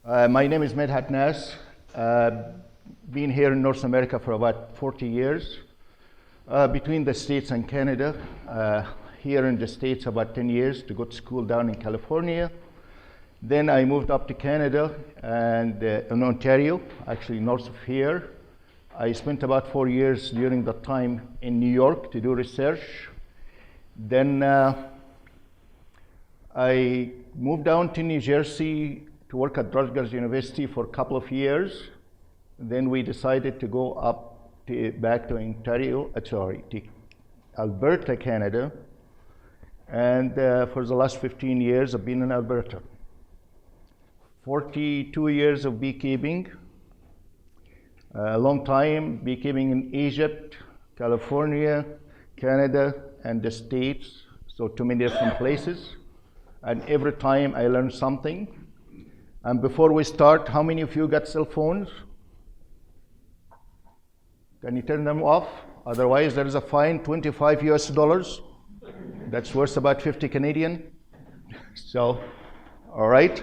My name is Medhat Nasr. Been here in North America for about 40 years, between the States and Canada. Here in the States about 10 years to go to school down in California. Then I moved up to Canada and in Ontario, actually north of here. I spent about 4 years during that time in New York to do research. Then I moved down to New Jersey to work at Rutgers University for a couple of years. Then we decided to go up back to Ontario, to Alberta, Canada. And for the last 15 years, I've been in Alberta. 42 years of beekeeping, a long time beekeeping in Egypt, California, Canada, and the States, so too many different places. And every time I learn something. And before we start, how many of you got cell phones? Can you turn them off? Otherwise, there is a fine, $25 US. That's worth about 50 Canadian. So, all right.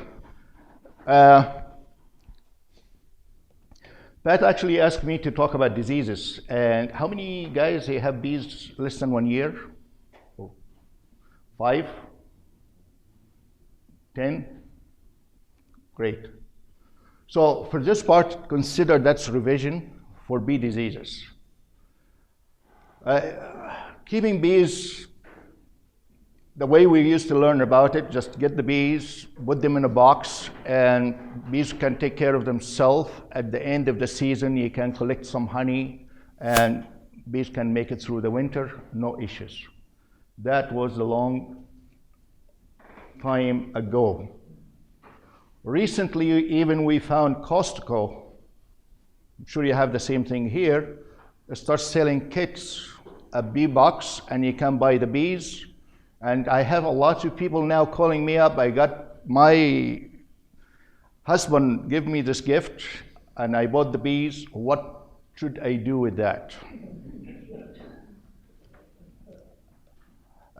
Pat actually asked me to talk about diseases. And how many guys have bees less than 1 year? 5? 10? Great. So for this part, consider that's revision for bee diseases. Keeping bees, the way we used to learn about it, just get the bees, put them in a box, and bees can take care of themselves. At the end of the season, you can collect some honey, and bees can make it through the winter, no issues. That was a long time ago. Recently, even we found Costco, I'm sure you have the same thing here, starts selling kits, a bee box, and you can buy the bees. And I have a lot of people now calling me up. I got my husband give me this gift, and I bought the bees. What should I do with that?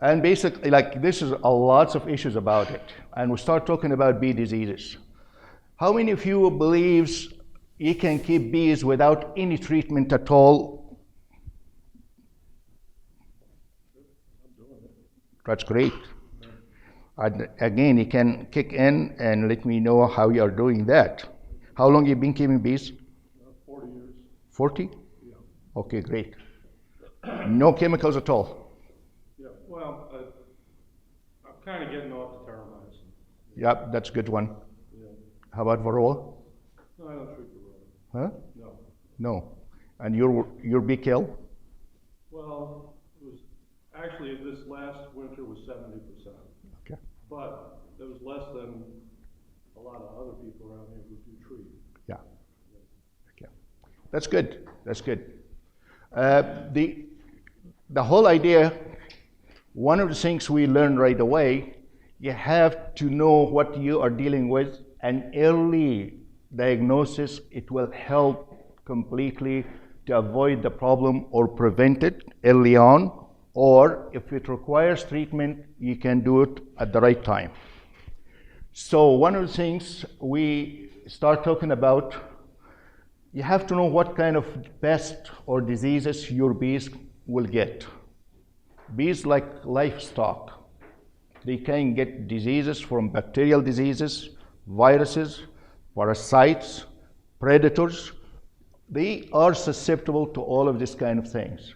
And basically, like, this is a lots of issues about it. And we start talking about bee diseases. How many of you believes you can keep bees without any treatment at all? That's great. And again, you can kick in and let me know how you are doing that. How long you been keeping bees? 40 years. 40? Yeah. Okay, great. No chemicals at all? Yeah, well, I'm kind of getting off the termites. Yep, that's a good one. Yeah. How about Varroa? No, I don't treat the Varroa. Huh? No. No. And your bee kill? Well, it was actually this last winter was 70%. Okay. But it was less than a lot of other people around here who do treat. Yeah. Okay. That's good. That's good. The whole idea, one of the things we learn right away, you have to know what you are dealing with. An early diagnosis, it will help completely to avoid the problem or prevent it early on. Or if it requires treatment, you can do it at the right time. So one of the things we start talking about, you have to know what kind of pest or diseases your bees will get. Bees like livestock. They can get diseases from bacterial diseases, viruses, parasites, predators. They are susceptible to all of these kind of things.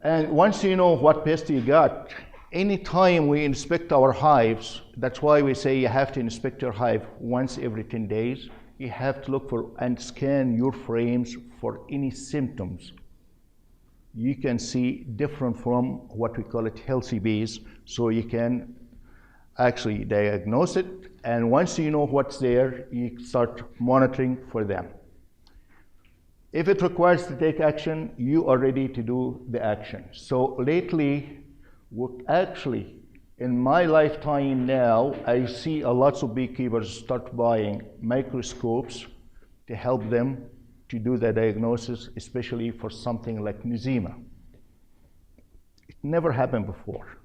And once you know what pest you got, anytime we inspect our hives, that's why we say you have to inspect your hive once every 10 days. You have to look for and scan your frames for any symptoms. You can see different from what we call it healthy bees, so you can actually diagnose it. And once you know what's there, you start monitoring for them. If it requires to take action, you are ready to do the action. So lately, actually, in my lifetime now, I see a lot of beekeepers start buying microscopes to help them to do the diagnosis, especially for something like Nosema. It never happened before.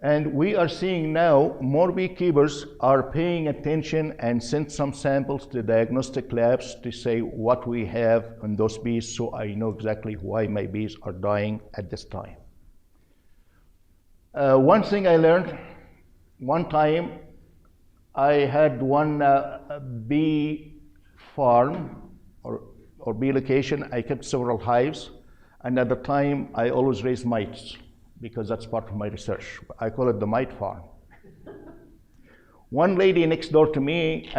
And we are seeing now more beekeepers are paying attention and send some samples to diagnostic labs to say what we have on those bees, so I know exactly why my bees are dying at this time. One thing I learned, one time I had one bee farm or bee location. I kept several hives, and at the time I always raised mites, because that's part of my research. I call it the mite farm. One lady next door to me,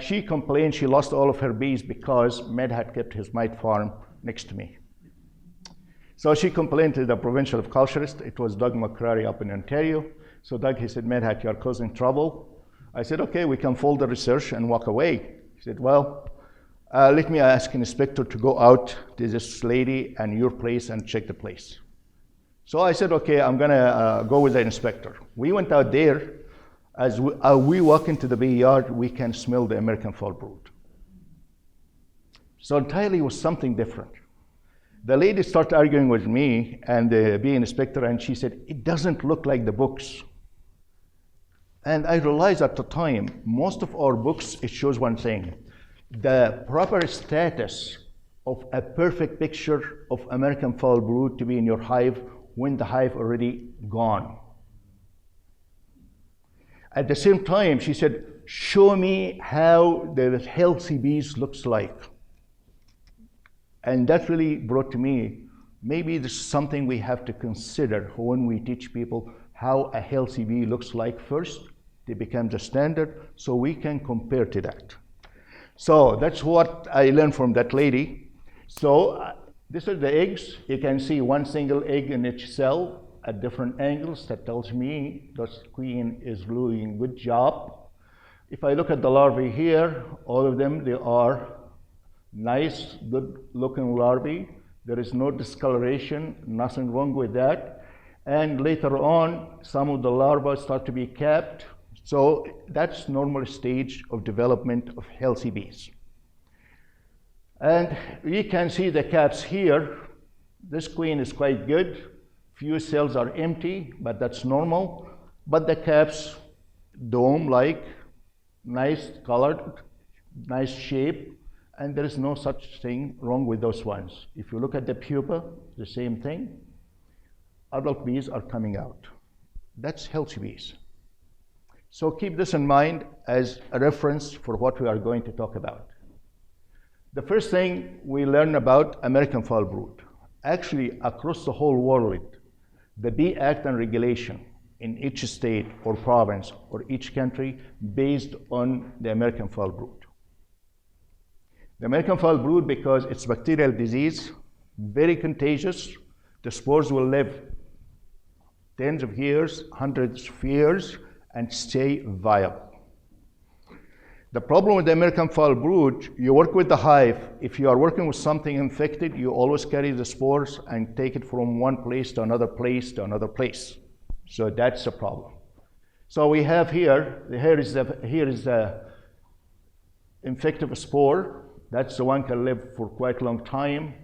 she complained she lost all of her bees because Medhat kept his mite farm next to me. So she complained to the Provincial Apiculturist. It was Doug McCrary up in Ontario. So Doug, he said, Medhat, you're causing trouble. I said, okay, we can fold the research and walk away. He said, well, let me ask an inspector to go out to this lady and your place and check the place. So I said, okay, I'm gonna go with the inspector. We went out there. As we walk into the bee yard, we can smell the American FOULBROOD. So entirely was something different. The lady started arguing with me and the bee inspector, and she said, it doesn't look like the books. And I realized at the time, most of our books, it shows one thing: the proper status of a perfect picture of American FOULBROOD to be in your hive when the hive already gone. At the same time, she said, show me how the healthy bees looks like. And that really brought to me, maybe this is something we have to consider when we teach people how a healthy bee looks like first. It becomes a standard, so we can compare to that. So that's what I learned from that lady. So this is the eggs. You can see one single egg in each cell at different angles. That tells me the queen is doing a good job. If I look at the larvae here, all of them, they are nice, good looking larvae. There is no discoloration, nothing wrong with that. And later on, some of the larvae start to be capped. So that's normal stage of development of healthy bees. And we can see the caps here. This queen is quite good. Few cells are empty, but that's normal. But the caps, dome-like, nice colored, nice shape, and there is no such thing wrong with those ones. If you look at the pupa, the same thing. Adult bees are coming out. That's healthy bees. So keep this in mind as a reference for what we are going to talk about. The first thing we learn about American FOULBROOD. Actually, across the whole world, the Bee Act and regulation in each state or province or each country based on the American FOULBROOD. The American FOULBROOD, because it's bacterial disease, very contagious. The spores will live tens of years, hundreds of years, and stay viable. The problem with the American FOULBROOD, you work with the hive. If you are working with something infected, you always carry the spores and take it from one place to another place to another place. So that's a problem. So we have here is the infective spore. That's the one that can live for quite a long time.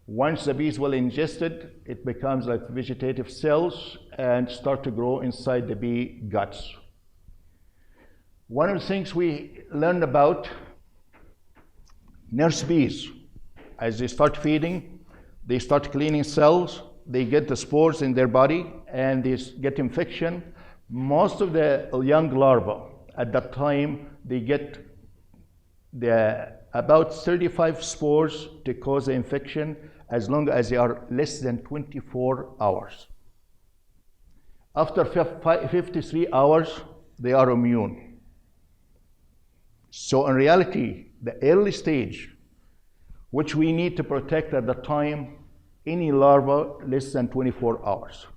Once the bees will ingest it, it becomes like vegetative cells and start to grow inside the bee guts. One of the things we learned about nurse bees, as they start feeding, they start cleaning cells, they get the spores in their body, and they get infection. Most of the young larvae at that time, they get about 35 spores to cause the infection as long as they are less than 24 hours. After 53 hours, they are immune. So in reality, the early stage, which we need to protect at the time, any larva less than 24 hours.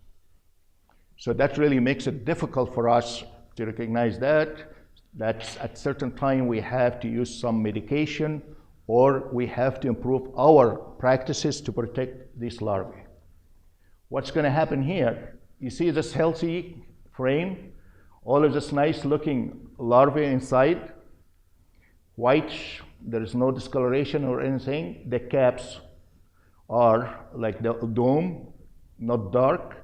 So that really makes it difficult for us to recognize that at certain time we have to use some medication or we have to improve our practices to protect these larvae. What's going to happen here? You see this healthy frame, all of this nice looking larvae inside, white, there is no discoloration or anything. The caps are like the dome, not dark,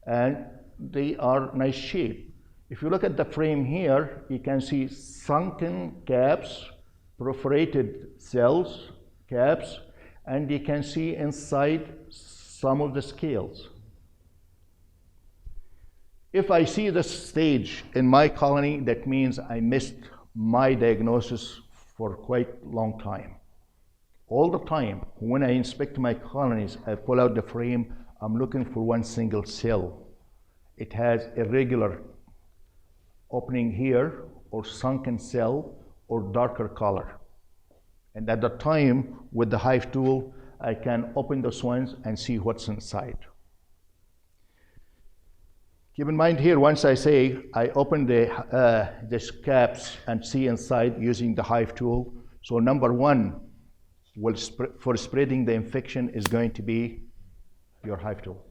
and they are nice shape. If you look at the frame here, you can see sunken caps, perforated cells, caps, and you can see inside some of the scales. If I see this stage in my colony, that means I missed my diagnosis for quite a long time. All the time, when I inspect my colonies, I pull out the frame, I'm looking for one single cell. It has irregular opening here, or sunken cell, or darker color. And at the time, with the hive tool, I can open those ones and see what's inside. Keep in mind here, once I say I open these caps and see inside using the hive tool, so number one for spreading the infection is going to be your hive tool.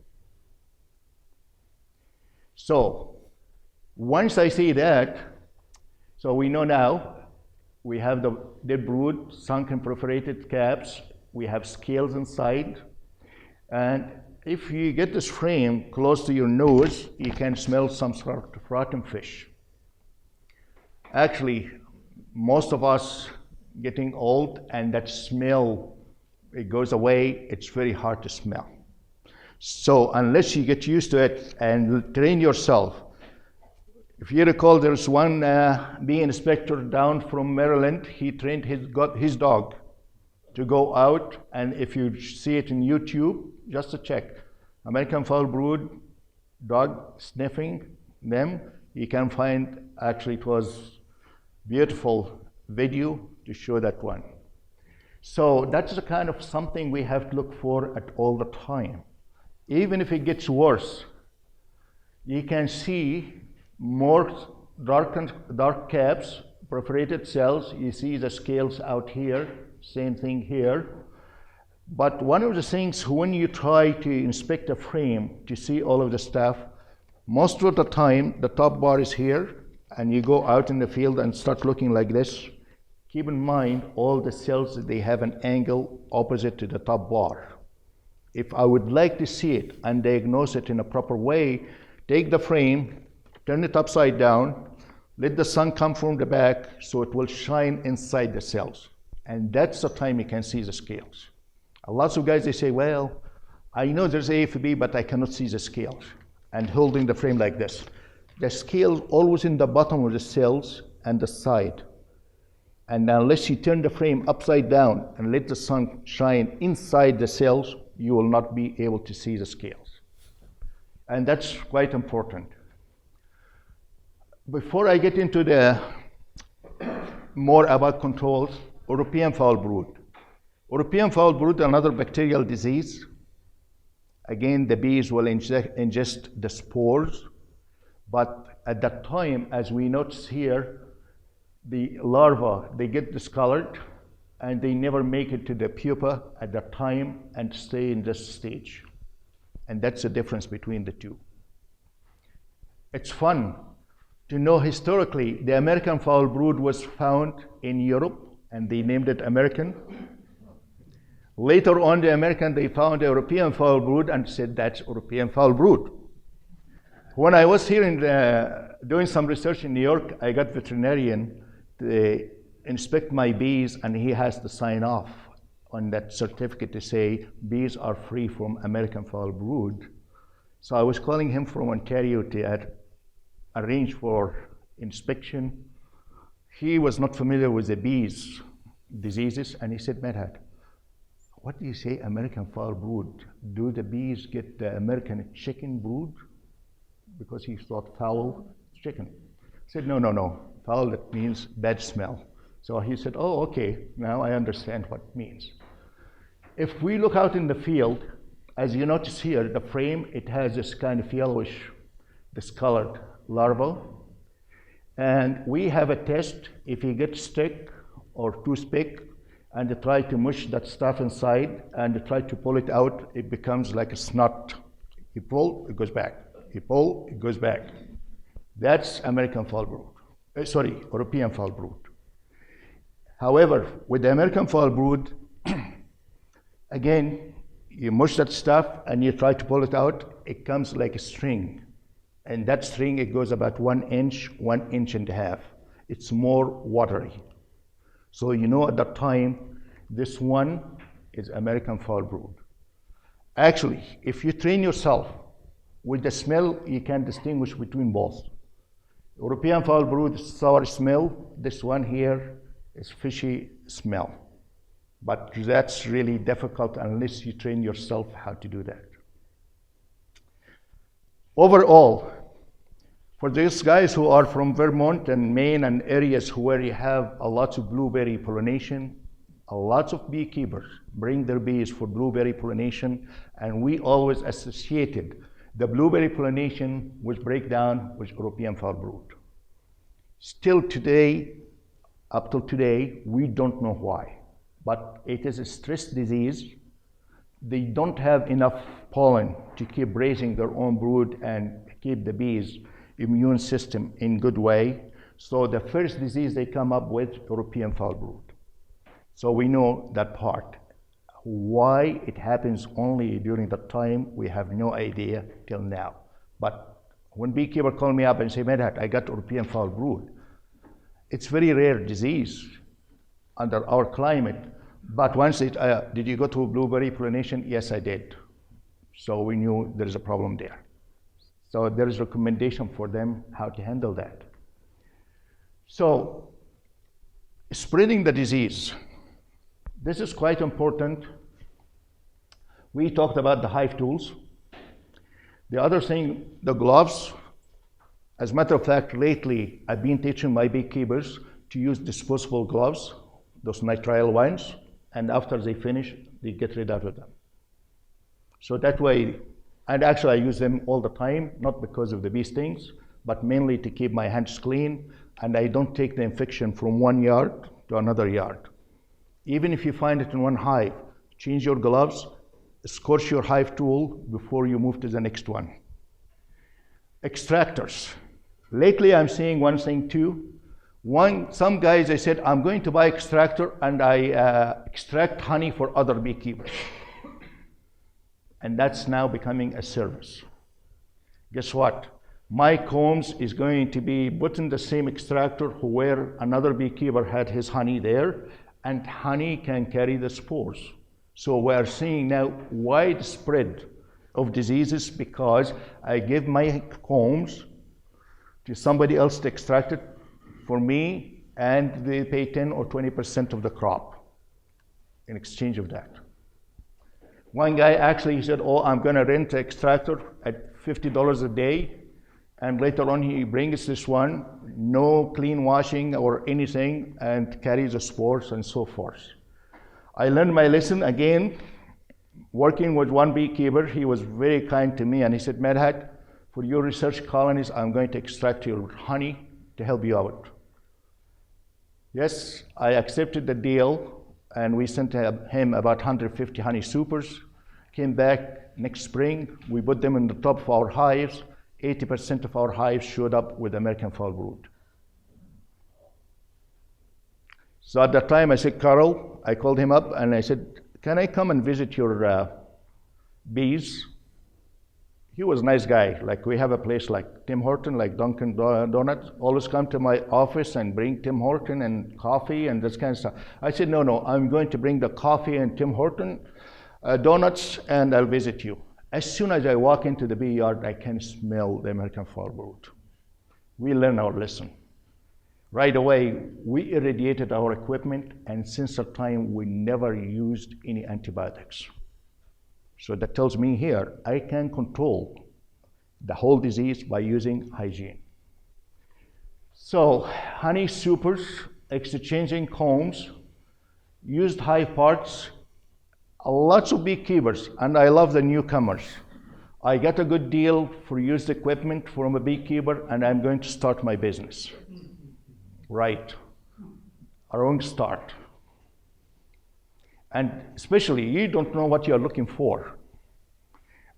So once I see that, so we know now we have the dead brood, sunken perforated caps, we have scales inside, and if you get this frame close to your nose, you can smell some sort of rotten fish. Actually, most of us getting old, and that smell, it goes away, it's very hard to smell. So unless you get used to it and train yourself, if you recall, there's one bee inspector down from Maryland, he trained his dog to go out, and if you see it in YouTube, just to check, American foul brood, dog sniffing them, you can find, actually it was beautiful video to show that one. So that's the kind of something we have to look for at all the time. Even if it gets worse, you can see more dark caps, perforated cells, you see the scales out here, same thing here. But one of the things when you try to inspect a frame to see all of the stuff, most of the time the top bar is here and you go out in the field and start looking like this. Keep in mind all the cells, they have an angle opposite to the top bar. If I would like to see it and diagnose it in a proper way, take the frame, turn it upside down, let the sun come from the back so it will shine inside the cells. And that's the time you can see the scales. Lots of guys, they say, well, I know there's AFB, but I cannot see the scales. And holding the frame like this. The scales always in the bottom of the cells and the side. And unless you turn the frame upside down and let the sun shine inside the cells, you will not be able to see the scales. And that's quite important. Before I get into the more about controls, European foul brood. European foul brood, another bacterial disease. Again, the bees will ingest the spores, but at that time, as we notice here, the larvae, they get discolored and they never make it to the pupa at that time and stay in this stage. And that's the difference between the two. It's fun to know historically, the American foul brood was found in Europe and they named it American. Later on, the American, they found European foul brood and said that's European foul brood. When I was here doing some research in New York, I got veterinarian to inspect my bees, and he has to sign off on that certificate to say bees are free from American foul brood. So I was calling him from Ontario to arrange for inspection. He was not familiar with the bees diseases, and he said, Medhat, what do you say American foul brood? Do the bees get the American chicken brood? Because he thought foul, chicken. I said, no. Foul, that means bad smell. So he said, oh, okay, now I understand what it means. If we look out in the field, as you notice here, the frame, it has this kind of yellowish, discolored larva. And we have a test, if you get stick or toothpick, and try to mush that stuff inside and try to pull it out, it becomes like a snot. You pull, it goes back. You pull, it goes back. That's American foul brood. European foul brood. However, with the American foul brood, again, you mush that stuff and you try to pull it out, it comes like a string. And that string, it goes about 1 inch, 1.5 inches. It's more watery. So you know at that time, this one is American FOULBROOD. Actually, if you train yourself with the smell, you can distinguish between both. European FOULBROOD is sour smell. This one here is fishy smell. But that's really difficult unless you train yourself how to do that. Overall, for these guys who are from Vermont and Maine and areas where you have a lot of blueberry pollination, a lot of beekeepers bring their bees for blueberry pollination, and we always associated the blueberry pollination with breakdown with European FOULBROOD. Still today, up till today, we don't know why, but it is a stress disease. They don't have enough pollen to keep raising their own brood and keep the bees' immune system in good way. So the first disease they come up with, European FOULBROOD. So we know that part. Why it happens only during that time, we have no idea till now. But when beekeeper call me up and say, Medhat, I got European FOULBROOD, it's very rare disease under our climate. But once it, did you go to blueberry pollination? Yes, I did. So we knew there is a problem there. So there is recommendation for them how to handle that. So spreading the disease, this is quite important. We talked about the hive tools. The other thing, the gloves. As a matter of fact, lately I've been teaching my beekeepers to use disposable gloves, those nitrile ones, and after they finish, they get rid of them. So that way, and actually I use them all the time, not because of the bee stings, but mainly to keep my hands clean, and I don't take the infection from one yard to another yard. Even if you find it in one hive, change your gloves, scorch your hive tool before you move to the next one. Extractors. Lately I'm seeing one thing too. Some guys, they said, I'm going to buy extractor and I extract honey for other beekeepers. And that's now becoming a service. Guess what? My combs is going to be put in the same extractor where another beekeeper had his honey there, and honey can carry the spores. So we're seeing now widespread of diseases because I give my combs to somebody else to extract it for me, and they pay 10 or 20% of the crop in exchange of that. One guy actually said, oh, I'm gonna rent an extractor at $50 a day, and later on he brings this one, no clean washing or anything, and carries the spores and so forth. I learned my lesson again, working with one beekeeper. He was very kind to me, and he said, Medhat, for your research colonies, I'm going to extract your honey to help you out. Yes, I accepted the deal, and we sent him about 150 honey supers. Came back next spring, we put them in the top of our hives. 80% of our hives showed up with American FOULBROOD. So at that time I said, Carl, I called him up and I said, can I come and visit your bees? He was a nice guy. Like, we have a place like Tim Horton, like Dunkin' Donuts, always come to my office and bring Tim Horton and coffee and this kind of stuff. I said, no, I'm going to bring the coffee and Tim Horton donuts, and I'll visit you. As soon as I walk into the bee yard, I can smell the American FOULBROOD. We learn our lesson. Right away, we irradiated our equipment, and since that time, we never used any antibiotics. So that tells me here, I can control the whole disease by using hygiene. So, honey supers, exchanging combs, used hive parts, lots of beekeepers, and I love the newcomers. I got a good deal for used equipment from a beekeeper, and I'm going to start my business. Right, a wrong start. And especially, you don't know what you're looking for.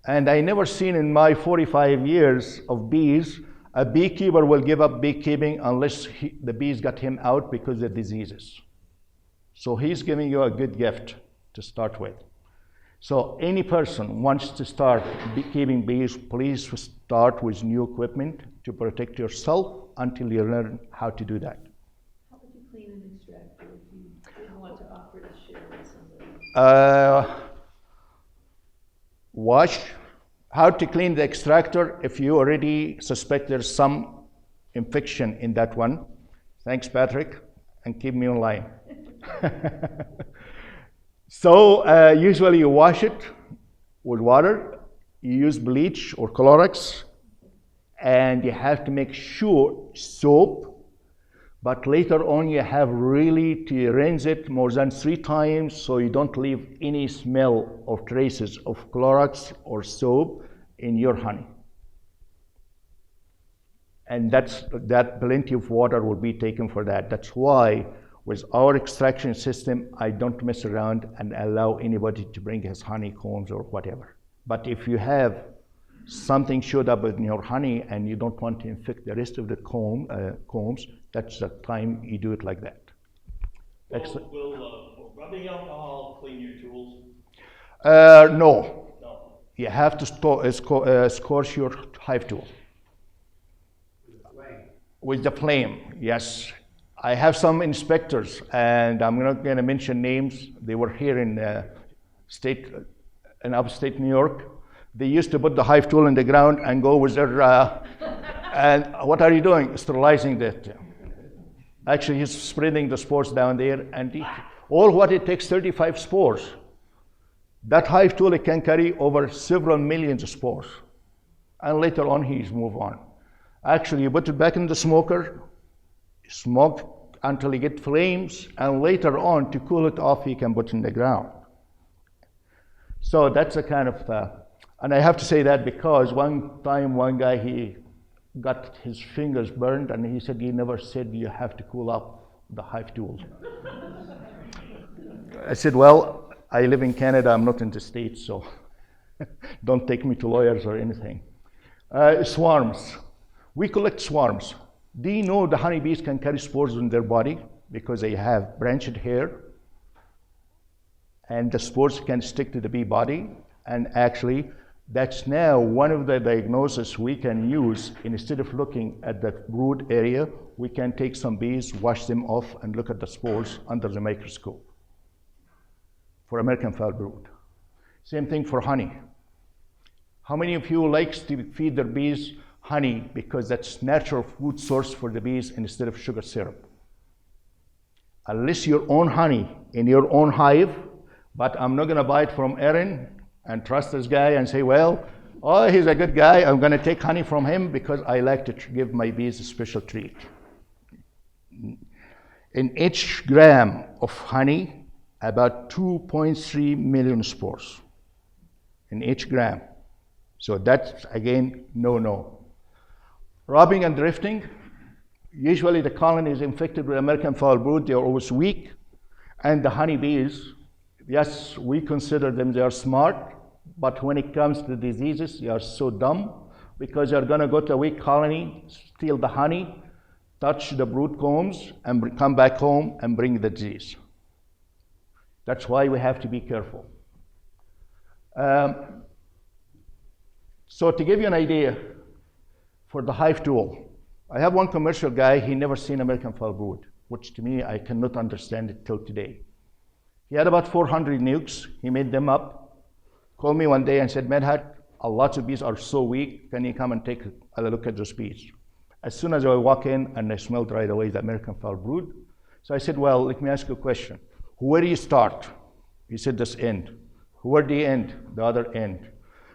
And I never seen in my 45 years of bees, a beekeeper will give up beekeeping unless the bees got him out because of diseases. So he's giving you a good gift to start with. So any person wants to start keeping bees, please start with new equipment to protect yourself until you learn how to do that. How would you clean an extractor if you didn't want to offer to share with somebody? Wash. How to clean the extractor if you already suspect there's some infection in that one. Thanks, Patrick, and keep me online. So usually you wash it with water, you use bleach or Clorox, and you have to make sure soap, but later on you have really to rinse it more than 3 times so you don't leave any smell or traces of Clorox or soap in your honey. And that plenty of water will be taken for that. That's why with our extraction system, I don't mess around and allow anybody to bring his honeycombs or whatever. But if you have something showed up in your honey and you don't want to infect the rest of the combs, that's the time you do it like that. Will rubbing alcohol clean your tools? No. No. You have to scorch your hive tool. With the flame, yes. I have some inspectors, and I'm not going to mention names. They were here in upstate New York. They used to put the hive tool in the ground and go with their, and what are you doing? Sterilizing that. Actually, he's spreading the spores down there, and all what it takes, 35 spores. That hive tool, it can carry over several millions of spores. And later on, he's moved on. Actually, you put it back in the smoker, smoke until you get flames, and later on, to cool it off, you can put it in the ground. So that's a kind of, and I have to say that because one time, one guy, he got his fingers burned, and he said, he never said you have to cool up the hive tool. I said, well, I live in Canada, I'm not in the States, so don't take me to lawyers or anything. Swarms. We collect swarms. Do you know the honeybees can carry spores in their body because they have branched hair? And the spores can stick to the bee body. And actually, that's now one of the diagnoses we can use. Instead of looking at the brood area, we can take some bees, wash them off, and look at the spores under the microscope for American foulbrood. Same thing for honey. How many of you likes to feed their bees honey because that's natural food source for the bees instead of sugar syrup? Unless your own honey in your own hive, but I'm not gonna buy it from Aaron and trust this guy and say, well, oh, he's a good guy, I'm gonna take honey from him because I like to give my bees a special treat. In each gram of honey, about 2.3 million spores in each gram. So that's, again, no. Robbing and drifting, usually the colony is infected with American foulbrood, they're always weak, and the honeybees, yes, we consider them, they are smart, but when it comes to diseases, they are so dumb because they're gonna go to a weak colony, steal the honey, touch the brood combs, and come back home and bring the disease. That's why we have to be careful. So to give you an idea, for the hive tool, I have one commercial guy, he never seen American foulbrood, which to me, I cannot understand it till today. He had about 400 nukes, he made them up, called me one day and said, Medhat, a lot of bees are so weak, can you come and take a look at those bees? As soon as I walk in, and I smelled right away the American foulbrood, so I said, well, let me ask you a question. Where do you start? He said, this end. Where do you end? The other end.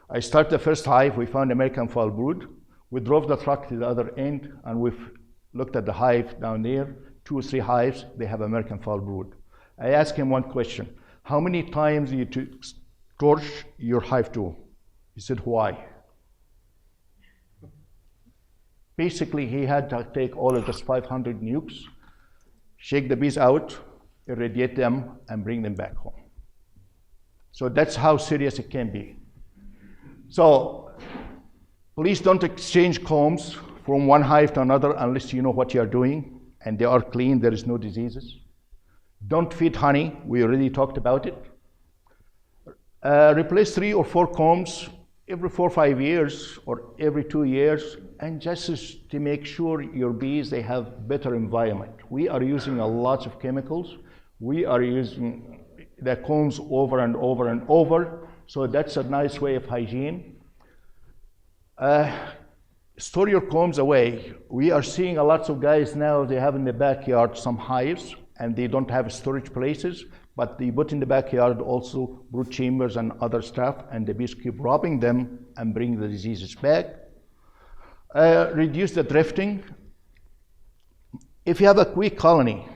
I start the first hive, we found American foulbrood. We drove the truck to the other end, and we've looked at the hive down there, 2 or 3 hives, they have American foulbrood. I asked him one question. How many times do you torch your hive tool? He said, why? Basically, he had to take all of those 500 nukes, shake the bees out, irradiate them, and bring them back home. So that's how serious it can be. So please don't exchange combs from one hive to another unless you know what you are doing and they are clean, there is no diseases. Don't feed honey, we already talked about it. Replace 3 or 4 combs every 4 or 5 years or every 2 years, and just to make sure your bees, they have better environment. We are using a lot of chemicals. We are using the combs over and over and over, so that's a nice way of hygiene. Store your combs away. We are seeing a lot of guys now, they have in the backyard some hives, and they don't have storage places, but they put in the backyard also brood chambers and other stuff, and the bees keep robbing them and bring the diseases back. Reduce the drifting. If you have a weak colony,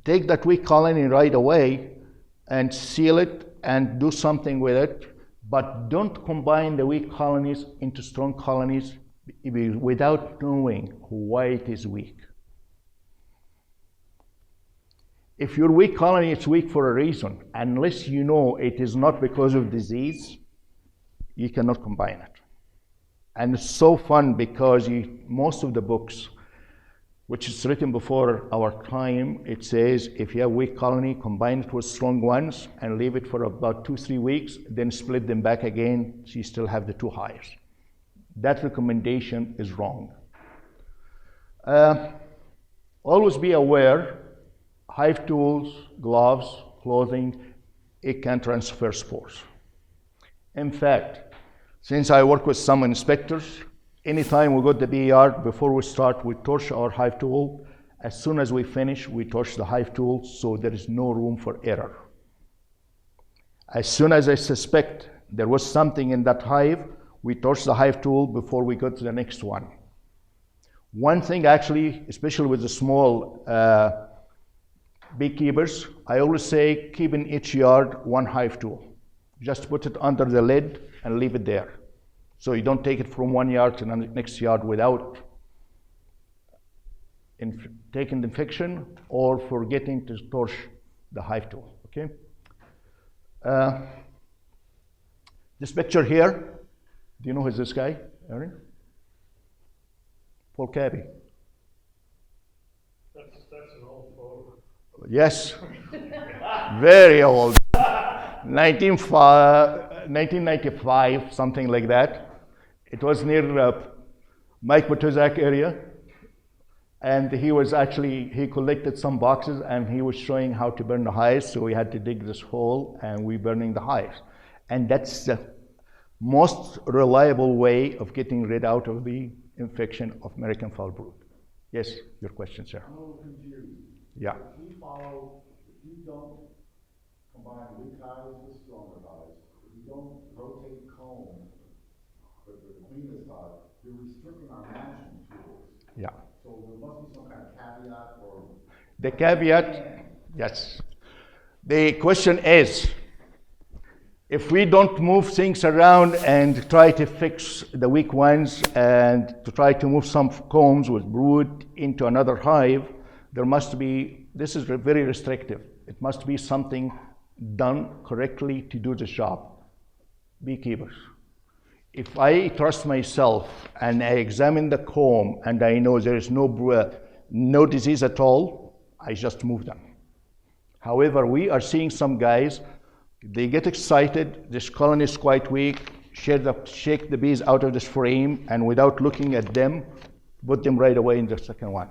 take that weak colony right away and seal it and do something with it, but don't combine the weak colonies into strong colonies without knowing why it is weak. If your weak colony is weak for a reason, unless you know it is not because of disease, you cannot combine it. And it's so fun because most of the books, which is written before our time, it says if you have weak colony, combine it with strong ones and leave it for about 2-3 weeks, then split them back again so you still have the 2 hives. That recommendation is wrong. Always be aware, hive tools, gloves, clothing, it can transfer spores. In fact, since I work with some inspectors, anytime we go to the bee yard, before we start, we torch our hive tool. As soon as we finish, we torch the hive tool, so there is no room for error. As soon as I suspect there was something in that hive, we torch the hive tool before we go to the next one. One thing actually, especially with the small beekeepers, I always say keep in each yard 1 hive tool. Just put it under the lid and leave it there. So you don't take it from 1 yard to the next yard without taking the infection or forgetting to torch the hive tool, okay? This picture here, do you know who's this guy, Aaron? Paul Cabby. That's an old photo. Yes, very old. 1995, something like that. It was near Mike Matuzak area. And he collected some boxes and he was showing how to burn the hives. So we had to dig this hole and we burning the hives. And that's the most reliable way of getting rid out of the infection of American foul brood. Yes, your question, sir. I'm a little confused. Yeah. If you don't combine weak hives with stronger hives, if you don't rotate comb with the cleanest hive, you're restricting our management tools. Yeah. So there must be some kind of caveat or... The caveat, yes. The question is, if we don't move things around and try to fix the weak ones and to try to move some combs with brood into another hive, there must be, this is very restrictive. It must be something done correctly to do this job. Beekeepers. If I trust myself and I examine the comb and I know there is no disease at all, I just move them. However, we are seeing some guys, they get excited, this colony is quite weak, shake the bees out of this frame, and without looking at them, put them right away in the second one.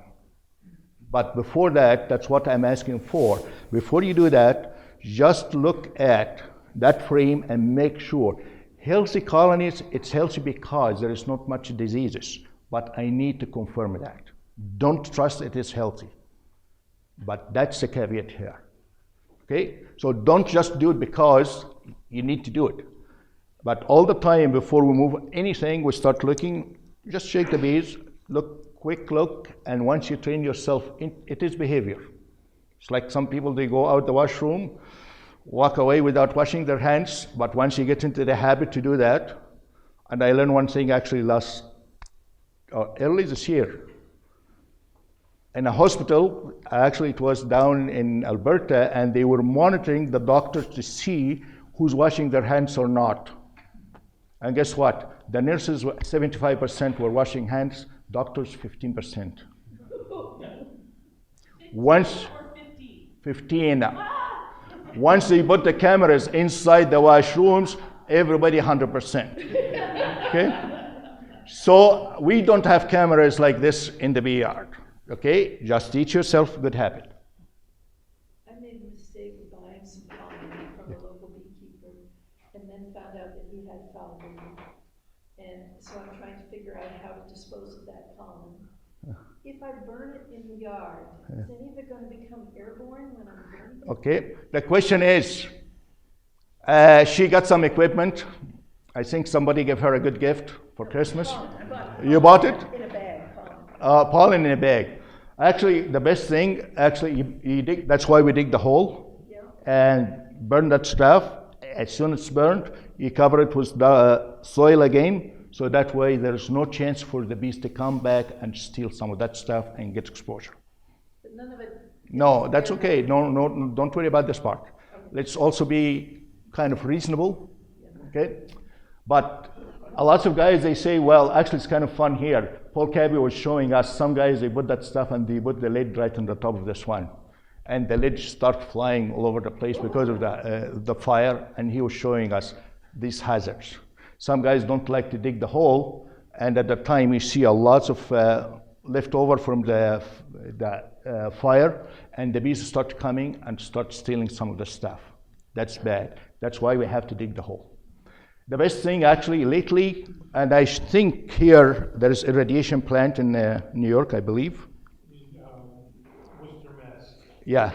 But before that, that's what I'm asking for. Before you do that, just look at that frame and make sure. Healthy colonies, it's healthy because there is not much diseases, but I need to confirm that. Don't trust it is healthy. But that's the caveat here. Okay? So don't just do it because you need to do it. But all the time before we move anything, we start looking, just shake the bees, quick look, and once you train yourself, it is behavior. It's like some people, they go out the washroom, walk away without washing their hands, but once you get into the habit to do that, and I learned one thing actually early this year. In a hospital, actually it was down in Alberta, and they were monitoring the doctors to see who's washing their hands or not. And guess what? The nurses, 75% were washing hands, doctors 15%. Once, 15. Once they put the cameras inside the washrooms, everybody 100%. Okay? So we don't have cameras like this in the bee yard. Okay? Just teach yourself a good habit. I made a mistake of buying some pollen from a local beekeeper and then found out that he had FOULBROOD. And so I'm trying to figure out how to dispose of that pollen. If I burn it in the yard, is any of it going to become airborne when I'm burning it? Okay, the question is, she got some equipment. I think somebody gave her a good gift for Christmas. You bought it? In a bag, pollen. Pollen in a bag. Actually, the best thing, you dig, that's why we dig the hole and burn that stuff. As soon as it's burned, you cover it with the soil again, so that way there's no chance for the bees to come back and steal some of that stuff and get exposure. But none of it. No, that's okay. No, don't worry about this part. Okay. Let's also be kind of reasonable, okay? But a lot of guys, they say, well, actually it's kind of fun here. Paul Cabby was showing us, some guys, they put that stuff and they put the lid right on the top of this one. And the lid start flying all over the place because of the fire, and he was showing us these hazards. Some guys don't like to dig the hole, and at the time you see a lot of leftover from the fire, and the bees start coming and start stealing some of the stuff. That's bad. That's why we have to dig the hole. The best thing actually lately, and I think here there is irradiation plant in New York, I believe. Yeah.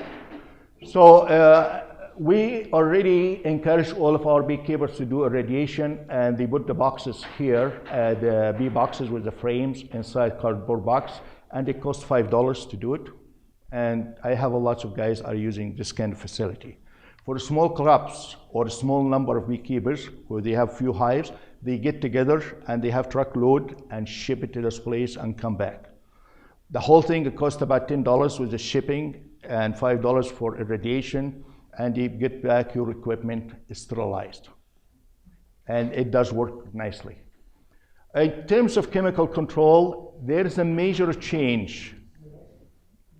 So we already encourage all of our beekeepers to do irradiation, and they put the boxes here, the bee boxes with the frames inside cardboard box, and it costs $5 to do it. And I have a lot of guys are using this kind of facility. For small crops or a small number of beekeepers where they have few hives, they get together and they have truckload and ship it to this place and come back. The whole thing, it costs about $10 with the shipping and $5 for irradiation, and you get back your equipment sterilized. And it does work nicely. In terms of chemical control, there is a major change. Can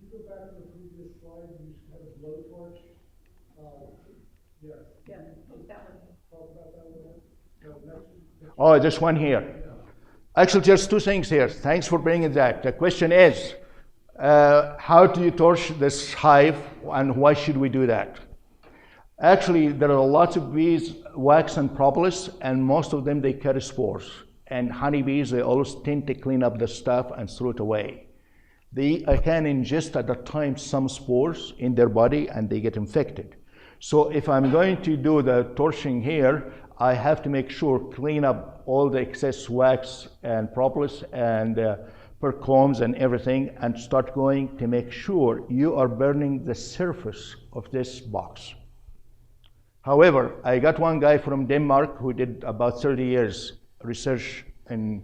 you go back to the previous slide and you had a blowtorch? Yeah, that one. talk about that one. No, next. Oh, this one here. Actually, just two things here. Thanks for bringing that. The question is, how do you torch this hive, and why should we do that? Actually, there are lots of bees, wax and propolis, and most of them, they carry spores. And honeybees, they always tend to clean up the stuff and throw it away. They can ingest at the time some spores in their body, and they get infected. So if I'm going to do the torching here, I have to make sure clean up all the excess wax and propolis and percombs and everything, and start going to make sure you are burning the surface of this box. However, I got one guy from Denmark who did about 30 years research on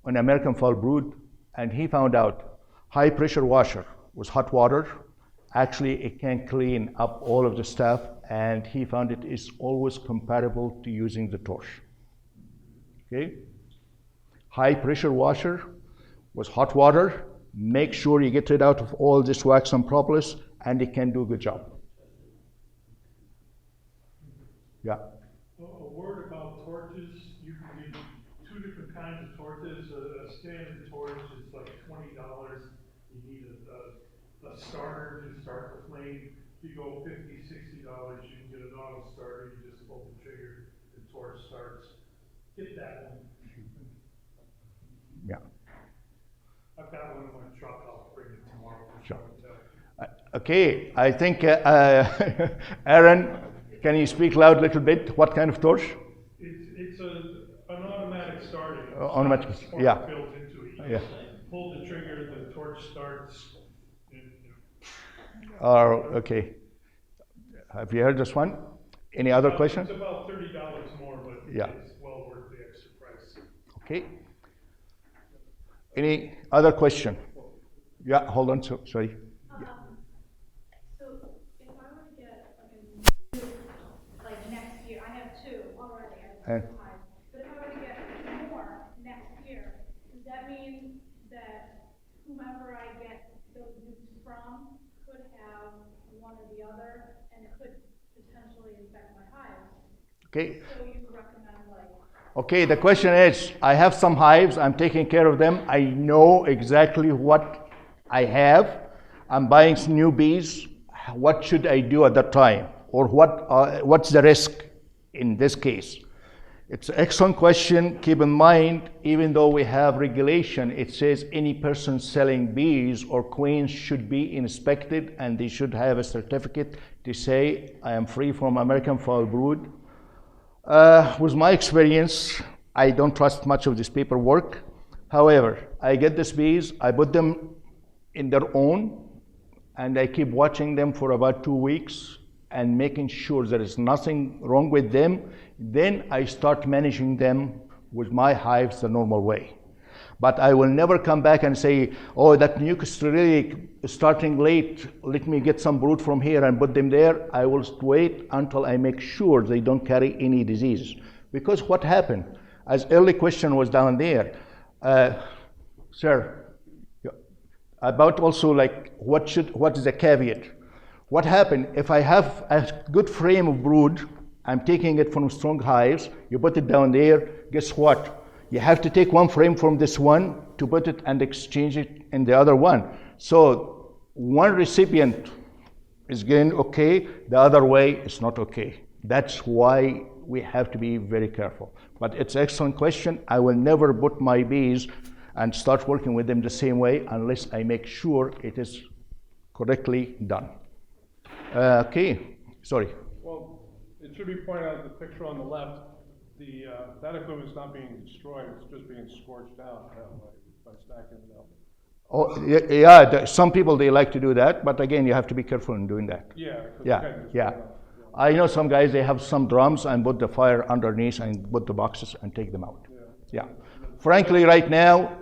American FOULBROOD, and he found out high pressure washer with hot water, actually it can clean up all of the stuff, and he found it is always comparable to using the torch. Okay? High pressure washer with hot water, make sure you get rid out of all this wax and propolis, and it can do a good job. Yeah. A word about torches. You can get two different kinds of torches. A standard torch is like $20. You need a starter to start the flame. If you go $50, $60, you can get an auto starter. You just pull the trigger, the torch starts. Get that one. Yeah. I've got one in my truck. I'll bring it tomorrow. Sure. Okay, I think Aaron, can you speak loud a little bit? What kind of torch? It's an automatic starting. Automatic, Spark yeah. built into it. Yeah. Pull the trigger, the torch starts. Okay. Have you heard this one? Any other questions? It's about $30 more, but Yeah. it's well worth the extra price. Okay. Any other question? Yeah, hold on, sorry. So if I were to get like next year, I have two already, I have two hives. But if I were to get more next year, does that mean that whomever I get those nukes from could have one or the other, and and it could potentially infect my hives. Okay. So you recommend like. Okay, the question is, I have some hives, I'm taking care of them, I know exactly what I have, I'm buying some new bees, what should I do at that time? Or what's the risk in this case? It's an excellent question. Keep in mind, even though we have regulation, it says any person selling bees or queens should be inspected and they should have a certificate to say, I am free from American foul brood. With my experience, I don't trust much of this paperwork. However, I get these bees, I put them in their own, and I keep watching them for about 2 weeks and making sure there is nothing wrong with them. Then I start managing them with my hives the normal way. But I will never come back and say, oh, that mucus really is starting late, let me get some brood from here and put them there. I will wait until I make sure they don't carry any diseases. Because what happened, as early question was down there, sir, about also like what is the caveat? What happened if I have a good frame of brood, I'm taking it from strong hives, you put it down there, guess what? You have to take one frame from this one to put it and exchange it in the other one. So one recipient is getting okay, the other way is not okay. That's why we have to be very careful. But it's an excellent question. I will never put my bees and start working with them the same way unless I make sure it is correctly done. Okay, sorry. Well, it should be pointed out, the picture on the left, that equipment is not being destroyed, it's just being scorched out by stacking it up. Oh, yeah, some people, they like to do that, but again, you have to be careful in doing that. Yeah. I know some guys, they have some drums and put the fire underneath and put the boxes and take them out. Yeah. Frankly, right now,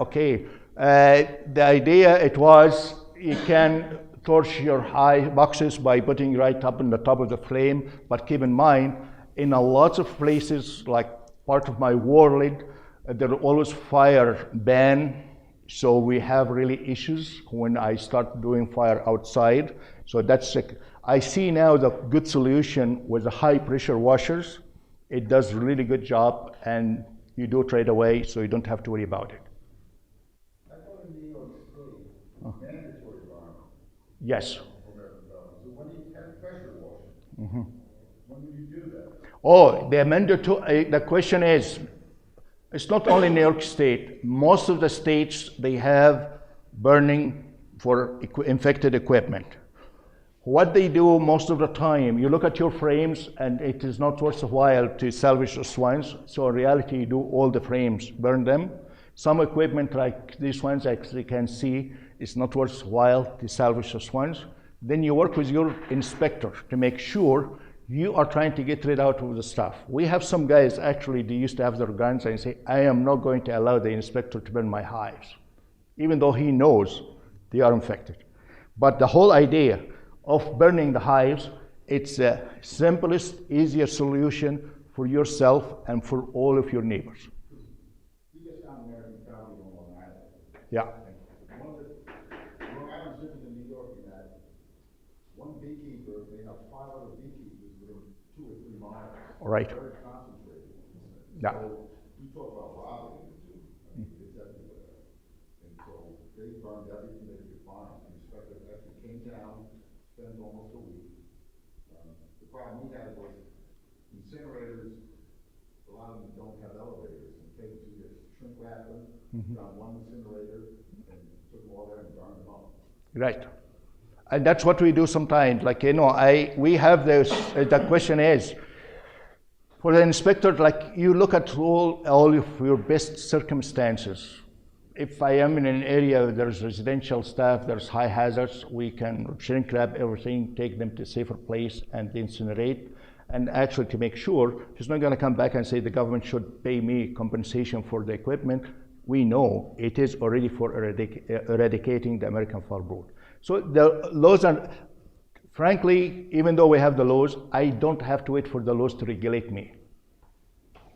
okay, the idea it was you can torch your high boxes by putting right up in the top of the flame, but keep in mind, in a lot of places, like part of my world, there are always fire ban, so we have really issues when I start doing fire outside. So that's, I see now the good solution with the high pressure washers. It does a really good job, and you do it right away, so you don't have to worry about it. I thought in New York State, mandatory environment. Yes. So when do you have pressure washing? When do you do that? Oh, the mandatory, the question is, it's not only New York State. Most of the states, they have burning for infected equipment. What they do most of the time, you look at your frames and it is not worthwhile to salvage those ones. So in reality, you do all the frames, burn them. Some equipment like these ones, as you can see, it's not worthwhile to salvage those ones. Then you work with your inspector to make sure you are trying to get rid out of the stuff. We have some guys, actually, they used to have their guns and say, I am not going to allow the inspector to burn my hives, even though he knows they are infected. But the whole idea of burning the hives, it's the simplest, easiest solution for yourself and for all of your neighbors. You just found American County on Long Island. Yeah. One of the, Long Island's different than New York in that one beekeeper, they have 5 other beekeepers within 2 or 3 miles. All right. Very concentrated. Yeah. So you talk about robbing, it's everywhere. And so they burned everything they could find. The inspector actually came down, spent almost a week. The problem we had was incinerators, a lot of them don't have elevators. And take them to this shrink wrap them, found one incinerator, and took them all there and burned them up. Right. And that's what we do sometimes. Like, you know, we have this, the question is, for the inspector, like, you look at all of your best circumstances. If I am in an area where there's residential staff, there's high hazards, we can shrink wrap everything, take them to a safer place and incinerate. And actually to make sure, he's not gonna come back and say the government should pay me compensation for the equipment. We know it is already for eradicating the American foul brood. So the laws are, frankly, even though we have the laws, I don't have to wait for the laws to regulate me.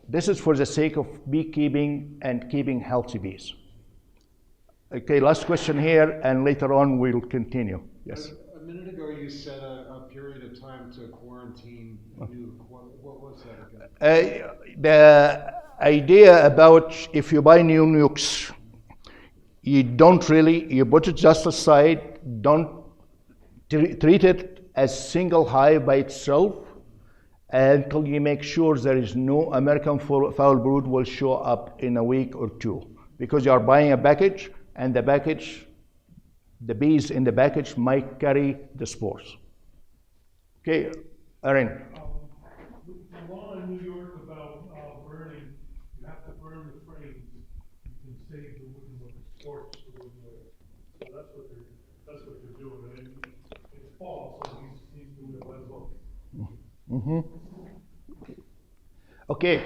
This is for the sake of beekeeping and keeping healthy bees. Okay, last question here, and later on we'll continue. Yes. I've A minute ago, you said a period of time to quarantine a nuke. What was that again? The idea about if you buy new nukes, you don't really, you put it just aside, don't treat it as single hive by itself until you make sure there is no American foul brood will show up in a week or two. Because you are buying a package, and the package, the bees in the package might carry the spores. Okay, Aaron. The law in New York about burning, you have to burn the frames. You can save the wooden ones, torch the wooden ones. So that's what they're doing. And it's fall, so he's doing it as well. Mm-hmm. Okay.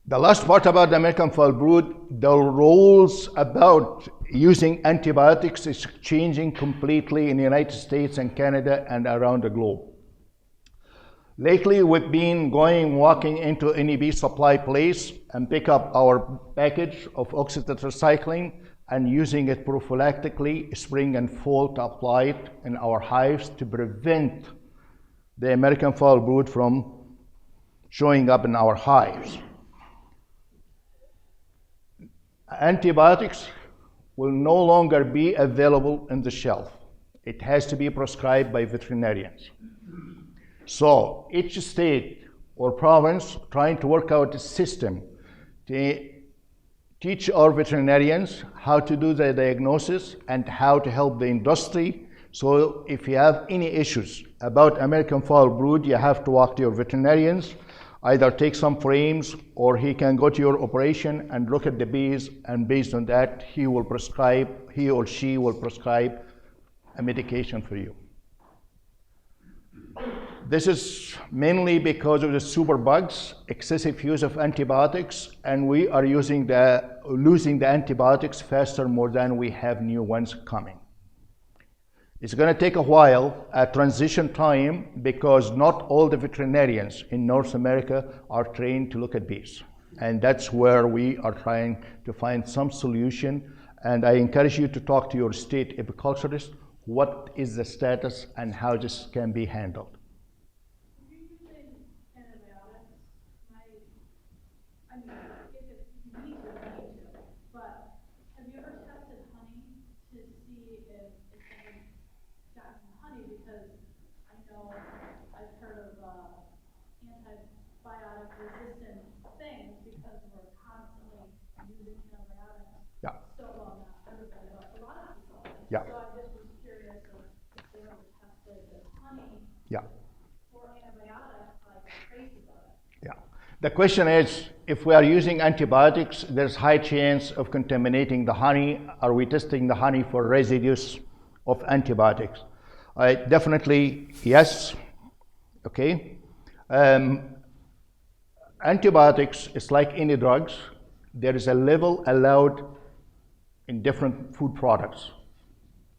The last part about the American foul brood, the rules about using antibiotics is changing completely in the United States and Canada and around the globe. Lately, we've been walking into any bee supply place and pick up our package of oxytetracycline and using it prophylactically spring and fall to apply it in our hives to prevent the American foul brood from showing up in our hives. Antibiotics will no longer be available in the shelf. It has to be prescribed by veterinarians. So each state or province trying to work out a system to teach our veterinarians how to do the diagnosis and how to help the industry. So if you have any issues about American foul brood, you have to walk to your veterinarians, either take some frames or he can go to your operation and look at the bees, and based on that, he or she will prescribe a medication for you. This is mainly because of the superbugs, excessive use of antibiotics, and we are losing the antibiotics faster more than we have new ones coming. It's going to take a while, a transition time, because not all the veterinarians in North America are trained to look at bees. And that's where we are trying to find some solution. And I encourage you to talk to your state apiculturist. What is the status and how this can be handled? If you're using antibiotics, I mean, if it needs to, but have you ever tested honey to see if it's ever gotten honey? Because I know I've heard of antibiotic resistant things because we're constantly using antibiotics. Yeah. So, well, not everybody, but a lot of people. Yeah. So I just was curious if they ever tested the honey Yeah. for antibiotics, like traces of it. Yeah. The question is, if we are using antibiotics, there's high chance of contaminating the honey. Are we testing the honey for residues of antibiotics? Definitely yes. Okay. Antibiotics is like any drugs. There is a level allowed in different food products.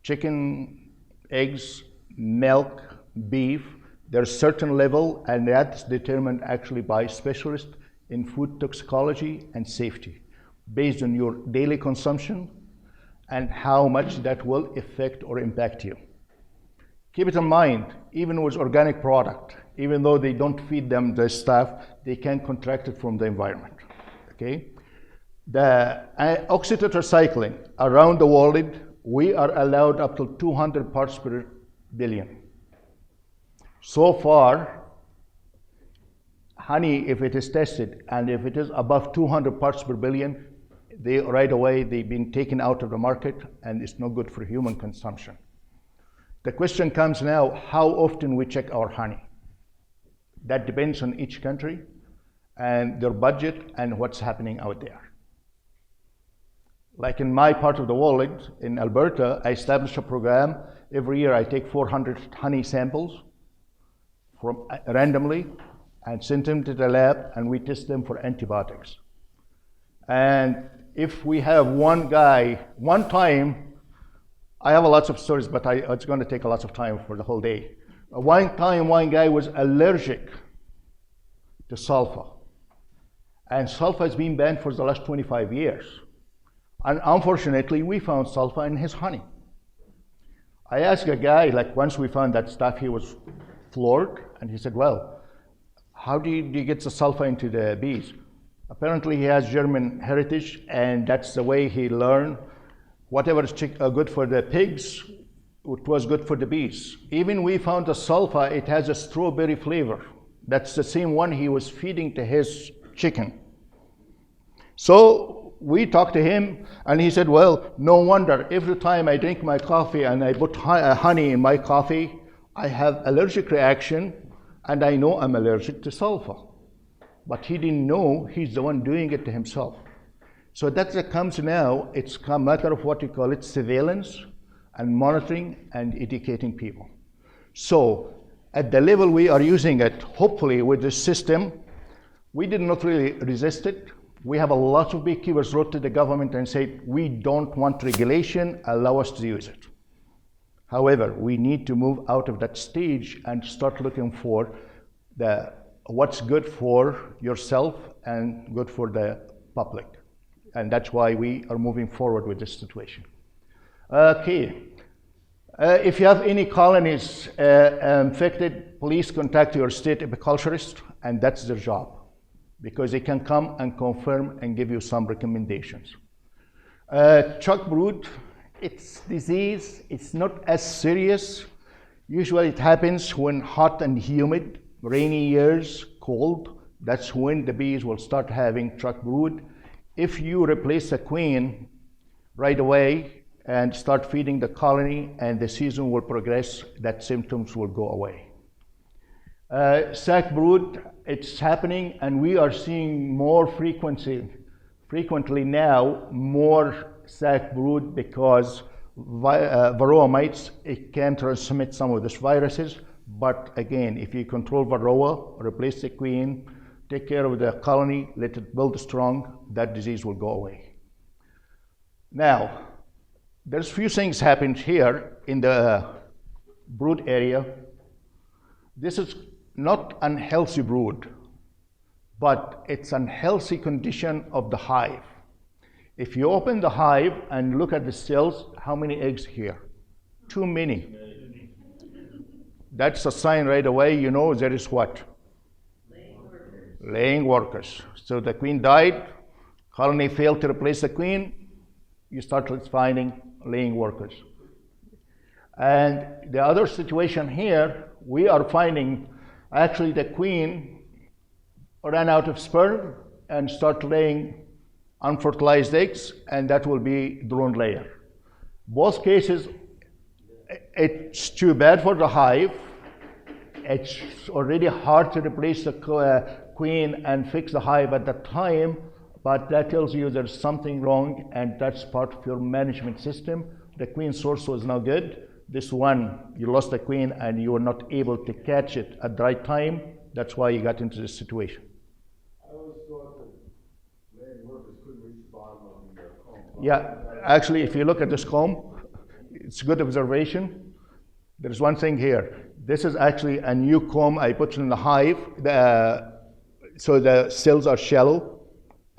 Chicken, eggs, milk, beef. There's certain level, and that's determined actually by specialists in food toxicology and safety, based on your daily consumption and how much that will affect or impact you. Keep it in mind, even with organic product, even though they don't feed them the stuff, they can contract it from the environment, okay? The oxytetracycline, around the world, we are allowed up to 200 parts per billion. So far, honey, if it is tested, and if it is above 200 parts per billion, right away, they've been taken out of the market, and it's no good for human consumption. The question comes now, how often we check our honey? That depends on each country and their budget and what's happening out there. Like in my part of the world, in Alberta, I established a program. Every year I take 400 honey samples from randomly and send them to the lab, and we test them for antibiotics. And if we have one time, I have lots of stories, but it's going to take a lot of time for the whole day. One time, one guy was allergic to sulfur. And sulfur has been banned for the last 25 years. And unfortunately, we found sulfur in his honey. I asked a guy, like once we found that stuff, he was floored, and he said, well, how do you get the sulfur into the bees? Apparently he has German heritage, and that's the way he learned. Whatever is good for the pigs, it was good for the bees. Even we found the sulfur, it has a strawberry flavor. That's the same one he was feeding to his chicken. So we talked to him, and he said, well, no wonder, every time I drink my coffee and I put honey in my coffee, I have allergic reaction, and I know I'm allergic to sulfur. But he didn't know he's the one doing it to himself. So that comes now, it's a matter of what you call it, surveillance and monitoring and educating people. So at the level we are using it, hopefully with this system, we did not really resist it. We have a lot of beekeepers wrote to the government and said, we don't want regulation, allow us to use it. However, we need to move out of that stage and start looking for what's good for yourself and good for the public. And that's why we are moving forward with this situation. Okay. If you have any colonies infected, please contact your state apiculturist, and that's their job, because they can come and confirm and give you some recommendations. CHALKBROOD, it's disease, it's not as serious. Usually it happens when hot and humid, rainy years, cold. That's when the bees will start having CHALKBROOD. If you replace the queen right away and start feeding the colony and the season will progress, that symptoms will go away. SACBROOD, it's happening, and we are seeing more frequently now, more SACBROOD, because Varroa mites, it can transmit some of these viruses. But again, if you control Varroa, replace the queen, take care of the colony, let it build strong, that disease will go away. Now, there's few things happened here in the brood area. This is not unhealthy brood, but it's unhealthy condition of the hive. If you open the hive and look at the cells, how many eggs here? Too many. That's a sign right away, you know there is what? Laying workers. So the queen died, colony failed to replace the queen, you start finding laying workers. And the other situation here, we are finding actually the queen ran out of sperm and start laying unfertilized eggs, and that will be drone layer. Both cases, it's too bad for the hive. It's already hard to replace the queen and fix the hive at that time, but that tells you there's something wrong, and that's part of your management system. The queen source was not good. This one, you lost the queen and you were not able to catch it at the right time. That's why you got into this situation. I always thought that laying workers couldn't reach the bottom of the comb. Yeah, actually, if you look at this comb, it's good observation. There's one thing here. This is actually a new comb I put in the hive, so the cells are shallow,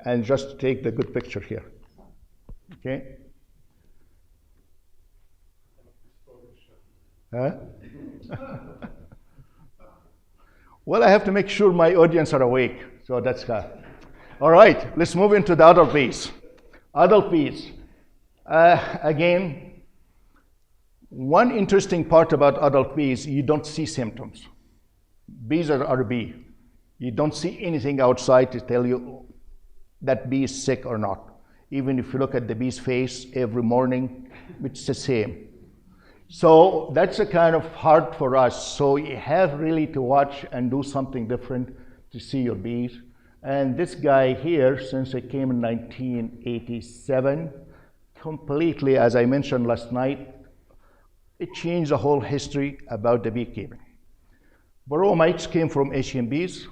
and just take the good picture here. Okay? Huh? Well, I have to make sure my audience are awake, so that's all right, let's move into the adult bees. Adult bees. Again, one interesting part about adult bees, you don't see symptoms. Bees are bee. You don't see anything outside to tell you that bee is sick or not. Even if you look at the bee's face every morning, it's the same. So that's a kind of hard for us. So you have really to watch and do something different to see your bees. And this guy here, since it came in 1987, completely, as I mentioned last night, it changed the whole history about the beekeeping. Varroa mites came from Asian bees.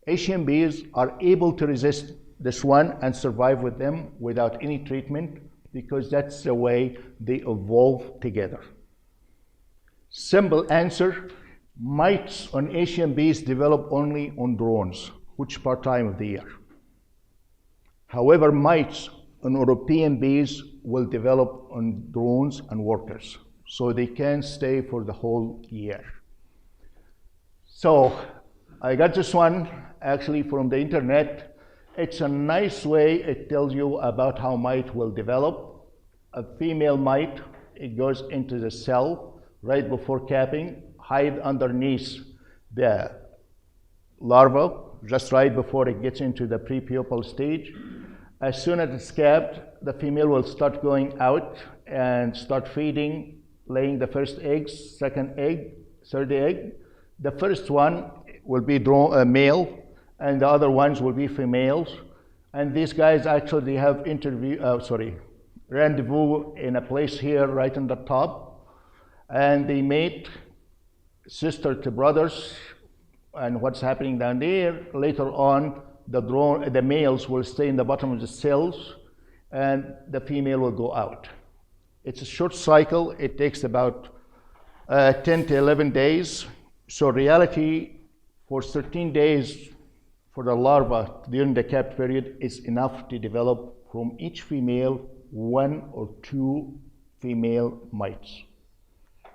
Asian bees are able to resist this one and survive with them without any treatment, because that's the way they evolve together. Simple answer, mites on Asian bees develop only on drones, which part-time of the year. However, mites on European bees will develop on drones and workers. so they can stay for the whole year. So I got this one actually from the internet. It's a nice way. It tells you about how mite will develop. A female mite, it goes into the cell right before capping, hide underneath the larva, just right before it gets into the prepupal stage. As soon as it's capped, the female will start going out and start feeding, laying the first eggs, second egg, third egg. The first one will be male, and the other ones will be females. And these guys actually have rendezvous in a place here right on the top, and they mate sister to brothers. And what's happening down there, later on, the males will stay in the bottom of the cells, and the female will go out. It's a short cycle. It takes about 10 to 11 days. So reality, for 13 days for the larva during the capped period is enough to develop from each female 1 or 2 female mites.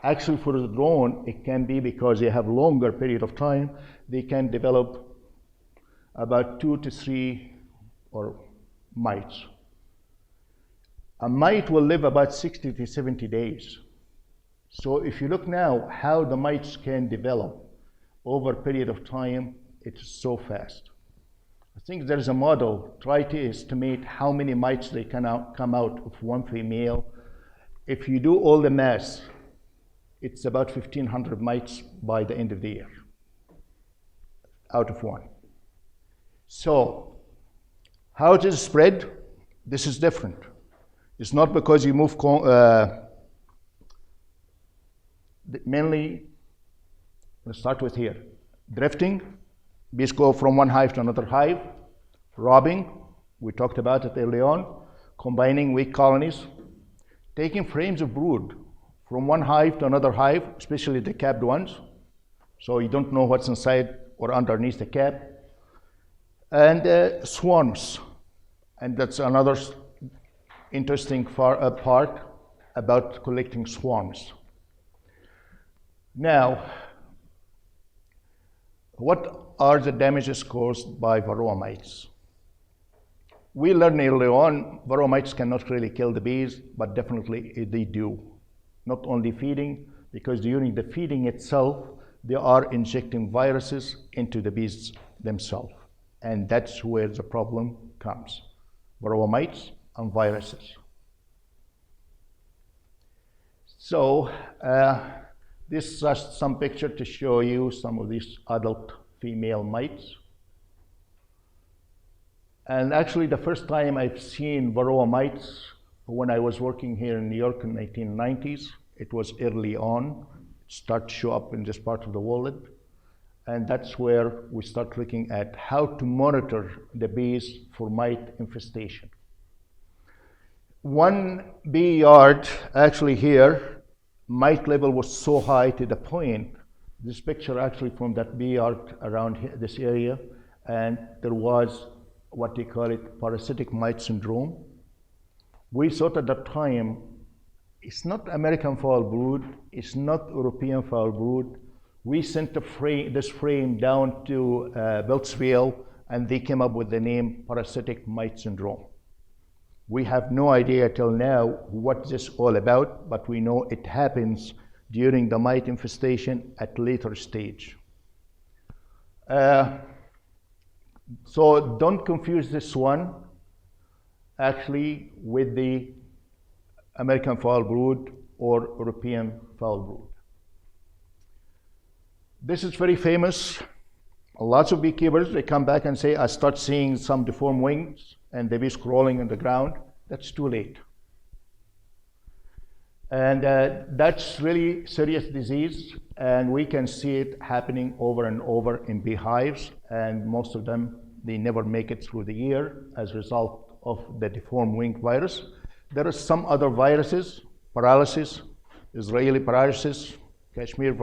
Actually, for the drone, it can be, because they have longer period of time, they can develop about 2 to 3 mites. A mite will live about 60 to 70 days. So if you look now how the mites can develop over a period of time, it's so fast. I think there is a model, try to estimate how many mites they can come out of one female. If you do all the math, it's about 1,500 mites by the end of the year, out of one. So, how it is spread? This is different. It's not because you move, mainly, let's start with here. Drifting, bees go from one hive to another hive. Robbing, we talked about it early on. Combining weak colonies. Taking frames of brood from one hive to another hive, especially the capped ones, so you don't know what's inside or underneath the cap. And swarms, and that's another interesting part about collecting swarms. Now, what are the damages caused by Varroa mites? We learned early on, Varroa mites cannot really kill the bees, but definitely they do. Not only feeding, because during the feeding itself, they are injecting viruses into the bees themselves. And that's where the problem comes. Varroa mites and viruses. So, this is just some picture to show you some of these adult female mites. And actually, the first time I've seen Varroa mites when I was working here in New York in the 1990s, it was early on. It started to show up in this part of the world. And that's where we start looking at how to monitor the bees for mite infestation. One bee yard, actually here, mite level was so high to the point, this picture actually from that bee yard around here, this area, and there was what they call it parasitic mite syndrome. We thought at that time, it's not American foul brood, it's not European foul brood. We sent this frame down to Beltsville, and they came up with the name parasitic mite syndrome. We have no idea till now what this is all about, but we know it happens during the mite infestation at later stage. So don't confuse this one actually with the American foul brood or European foul brood. This is very famous. Lots of beekeepers, they come back and say, I start seeing some deformed wings and the bees crawling on the ground. That's too late. And that's really serious disease, and we can see it happening over and over in beehives, and most of them, they never make it through the year as a result of the deformed wing virus. There are some other viruses, paralysis, Israeli paralysis, Kashmir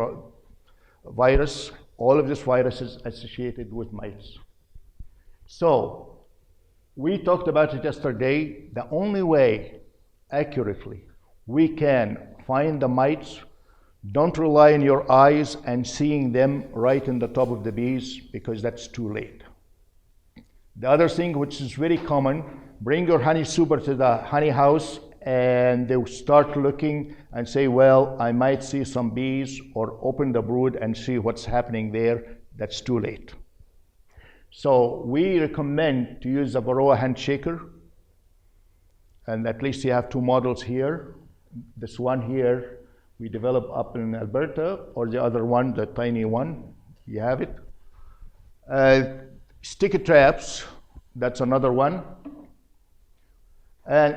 virus, all of these viruses associated with mites. So, we talked about it yesterday. The only way, accurately, we can find the mites. Don't rely on your eyes and seeing them right in the top of the bees, because that's too late. The other thing, which is very common, bring your honey super to the honey house and they start looking and say, well, I might see some bees, or open the brood and see what's happening there. That's too late. So we recommend to use the Varroa handshaker, and at least you have two models here. This one here we developed up in Alberta, or the other one, the tiny one, you have it. Sticky traps, that's another one. And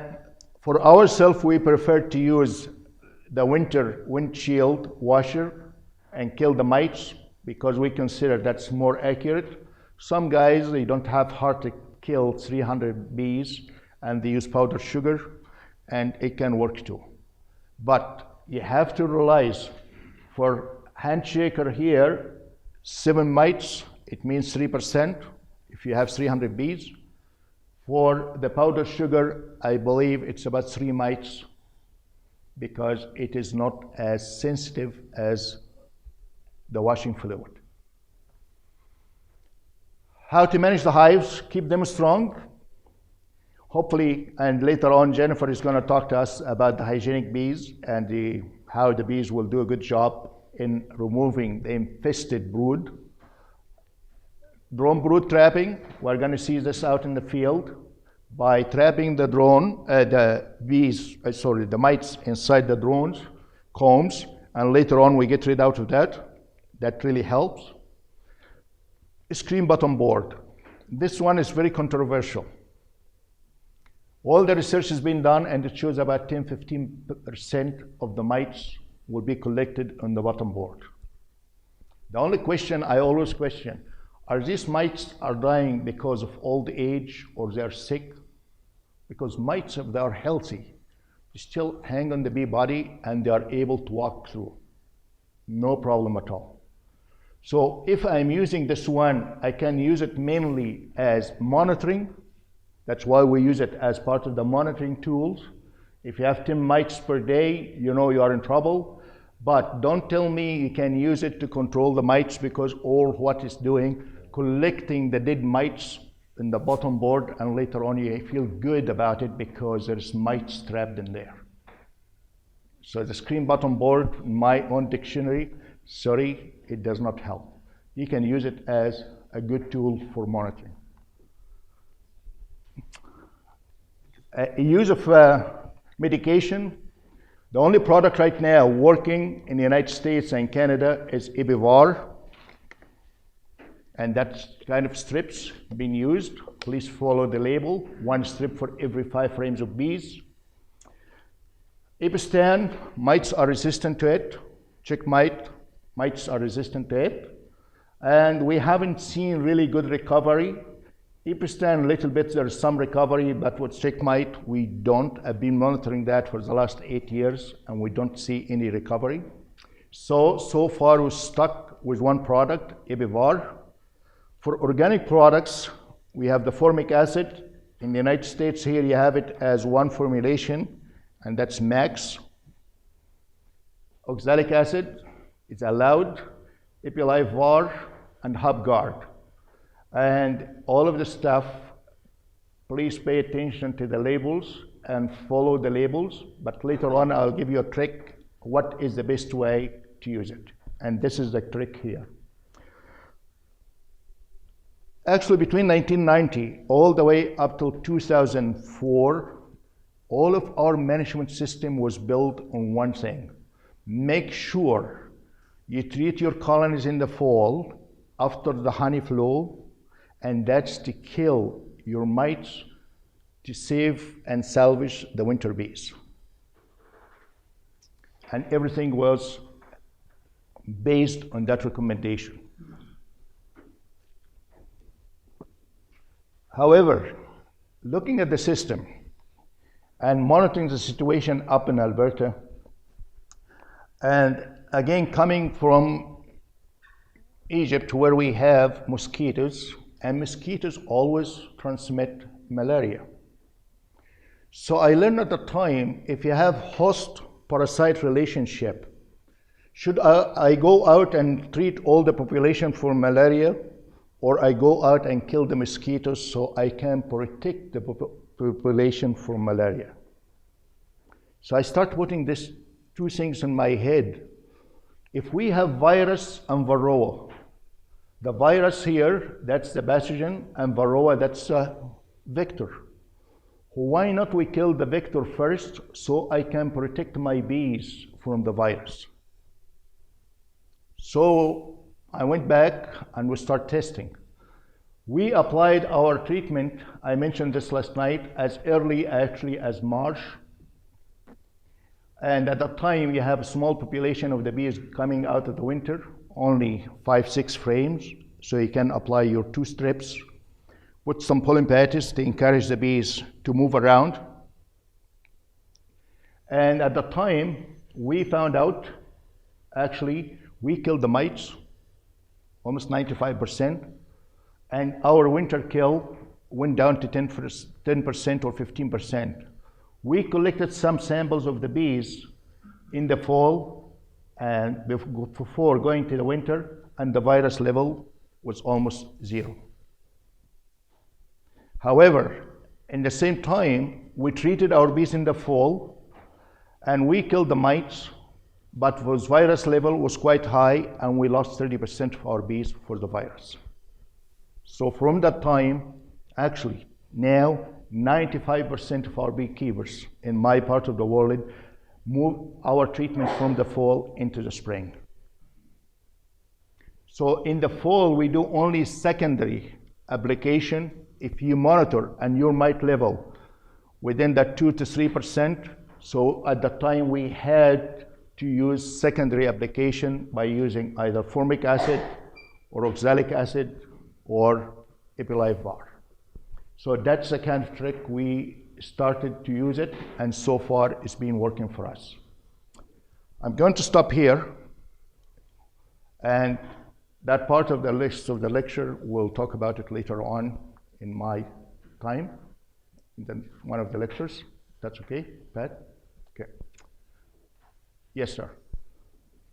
for ourselves, we prefer to use the winter windshield washer and kill the mites, because we consider that's more accurate. Some guys, they don't have heart to kill 300 bees, and they use powdered sugar, and it can work too. But you have to realize, for handshaker here, 7 mites, it means 3% if you have 300 bees. For the powdered sugar, I believe it's about 3 mites, because it is not as sensitive as the washing fluid. How to manage the hives, keep them strong. Hopefully, and later on, Jennifer is going to talk to us about the hygienic bees and how the bees will do a good job in removing the infested brood. Drone brood trapping, we're going to see this out in the field by trapping the the mites inside the drones, combs, and later on we get rid out of that. That really helps. Screen bottom board. This one is very controversial. All the research has been done, and it shows about 10–15% of the mites will be collected on the bottom board. The only question I always question, are these mites are dying because of old age or they're sick? Because mites, if they are healthy, they still hang on the bee body and they are able to walk through. No problem at all. So if I'm using this one, I can use it mainly as monitoring. That's why we use it as part of the monitoring tools. If you have 10 mites per day, you know you are in trouble. But don't tell me you can use it to control the mites, because all what it's doing, collecting the dead mites in the bottom board, and later on you feel good about it because there's mites trapped in there. So the screen bottom board, in my own dictionary, sorry, it does not help. You can use it as a good tool for monitoring. Use of medication. The only product right now working in the United States and Canada is Epivar, and that's kind of strips being used. Please follow the label, 1 strip for every 5 frames of bees. Epistan, mites are resistant to it. Chick mite, mites are resistant to it. And we haven't seen really good recovery. Epistan, a little bit, there's some recovery, but with chick mite, we don't. I've been monitoring that for the last 8 years, and we don't see any recovery. So far we're stuck with one product, Epivar. For organic products, we have the formic acid. In the United States here, you have it as one formulation, and that's Max. Oxalic acid is allowed, Epilive Var, and HubGuard. And all of the stuff, please pay attention to the labels and follow the labels, but later on I'll give you a trick, what is the best way to use it. And this is the trick here. Actually, between 1990 all the way up till 2004, all of our management system was built on one thing. Make sure you treat your colonies in the fall after the honey flow, and that's to kill your mites to save and salvage the winter bees. And everything was based on that recommendation. However, looking at the system and monitoring the situation up in Alberta, and again coming from Egypt where we have mosquitoes, and mosquitoes always transmit malaria. So I learned at the time, if you have host virus-parasite relationship. Should I go out and treat all the population for malaria, or I go out and kill the mosquitoes so I can protect the population from malaria? So I start putting these two things in my head. If we have virus and varroa, the virus here, that's the pathogen, and varroa, that's a vector. Why not we kill the vector first so I can protect my bees from the virus? So I went back and we start testing. We applied our treatment, I mentioned this last night, as early actually as March. And at that time, you have a small population of the bees coming out of the winter, only 5-6 frames. So you can apply your 2 strips, put some pollen patches to encourage the bees to move around. And at that time, we found out, actually, we killed the mites, almost 95%, and our winter kill went down to 10% or 15%. We collected some samples of the bees in the fall and before going to the winter, and the virus level was almost 0. However, in the same time, we treated our bees in the fall and we killed the mites, but the virus level was quite high and we lost 30% of our bees for the virus. So from that time, actually, now 95% of our beekeepers in my part of the world move our treatment from the fall into the spring. So in the fall, we do only secondary application if you monitor and your mite level within that 2 to 3%. So at the time, we had to use secondary application by using either formic acid or oxalic acid or epilife bar. So that's the kind of trick we started to use it, and so far it's been working for us. I'm going to stop here, and that part of the list of the lecture, we'll talk about it later on in my time, in one of the lectures. That's okay, Pat? Okay. Yes, sir.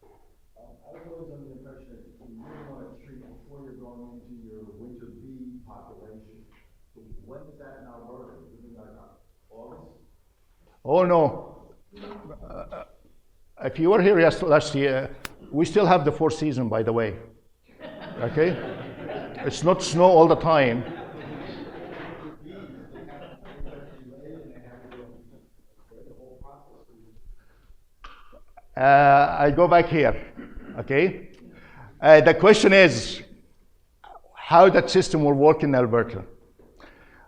I was always under the impression that you really want to treat before you're going into your winter bee population. So when is that in Alberta? Is it like August? Oh, no. If you were here last year, we still have the 4th season, by the way. Okay? It's not snow all the time. I go back here, okay? The question is how that system will work in Alberta.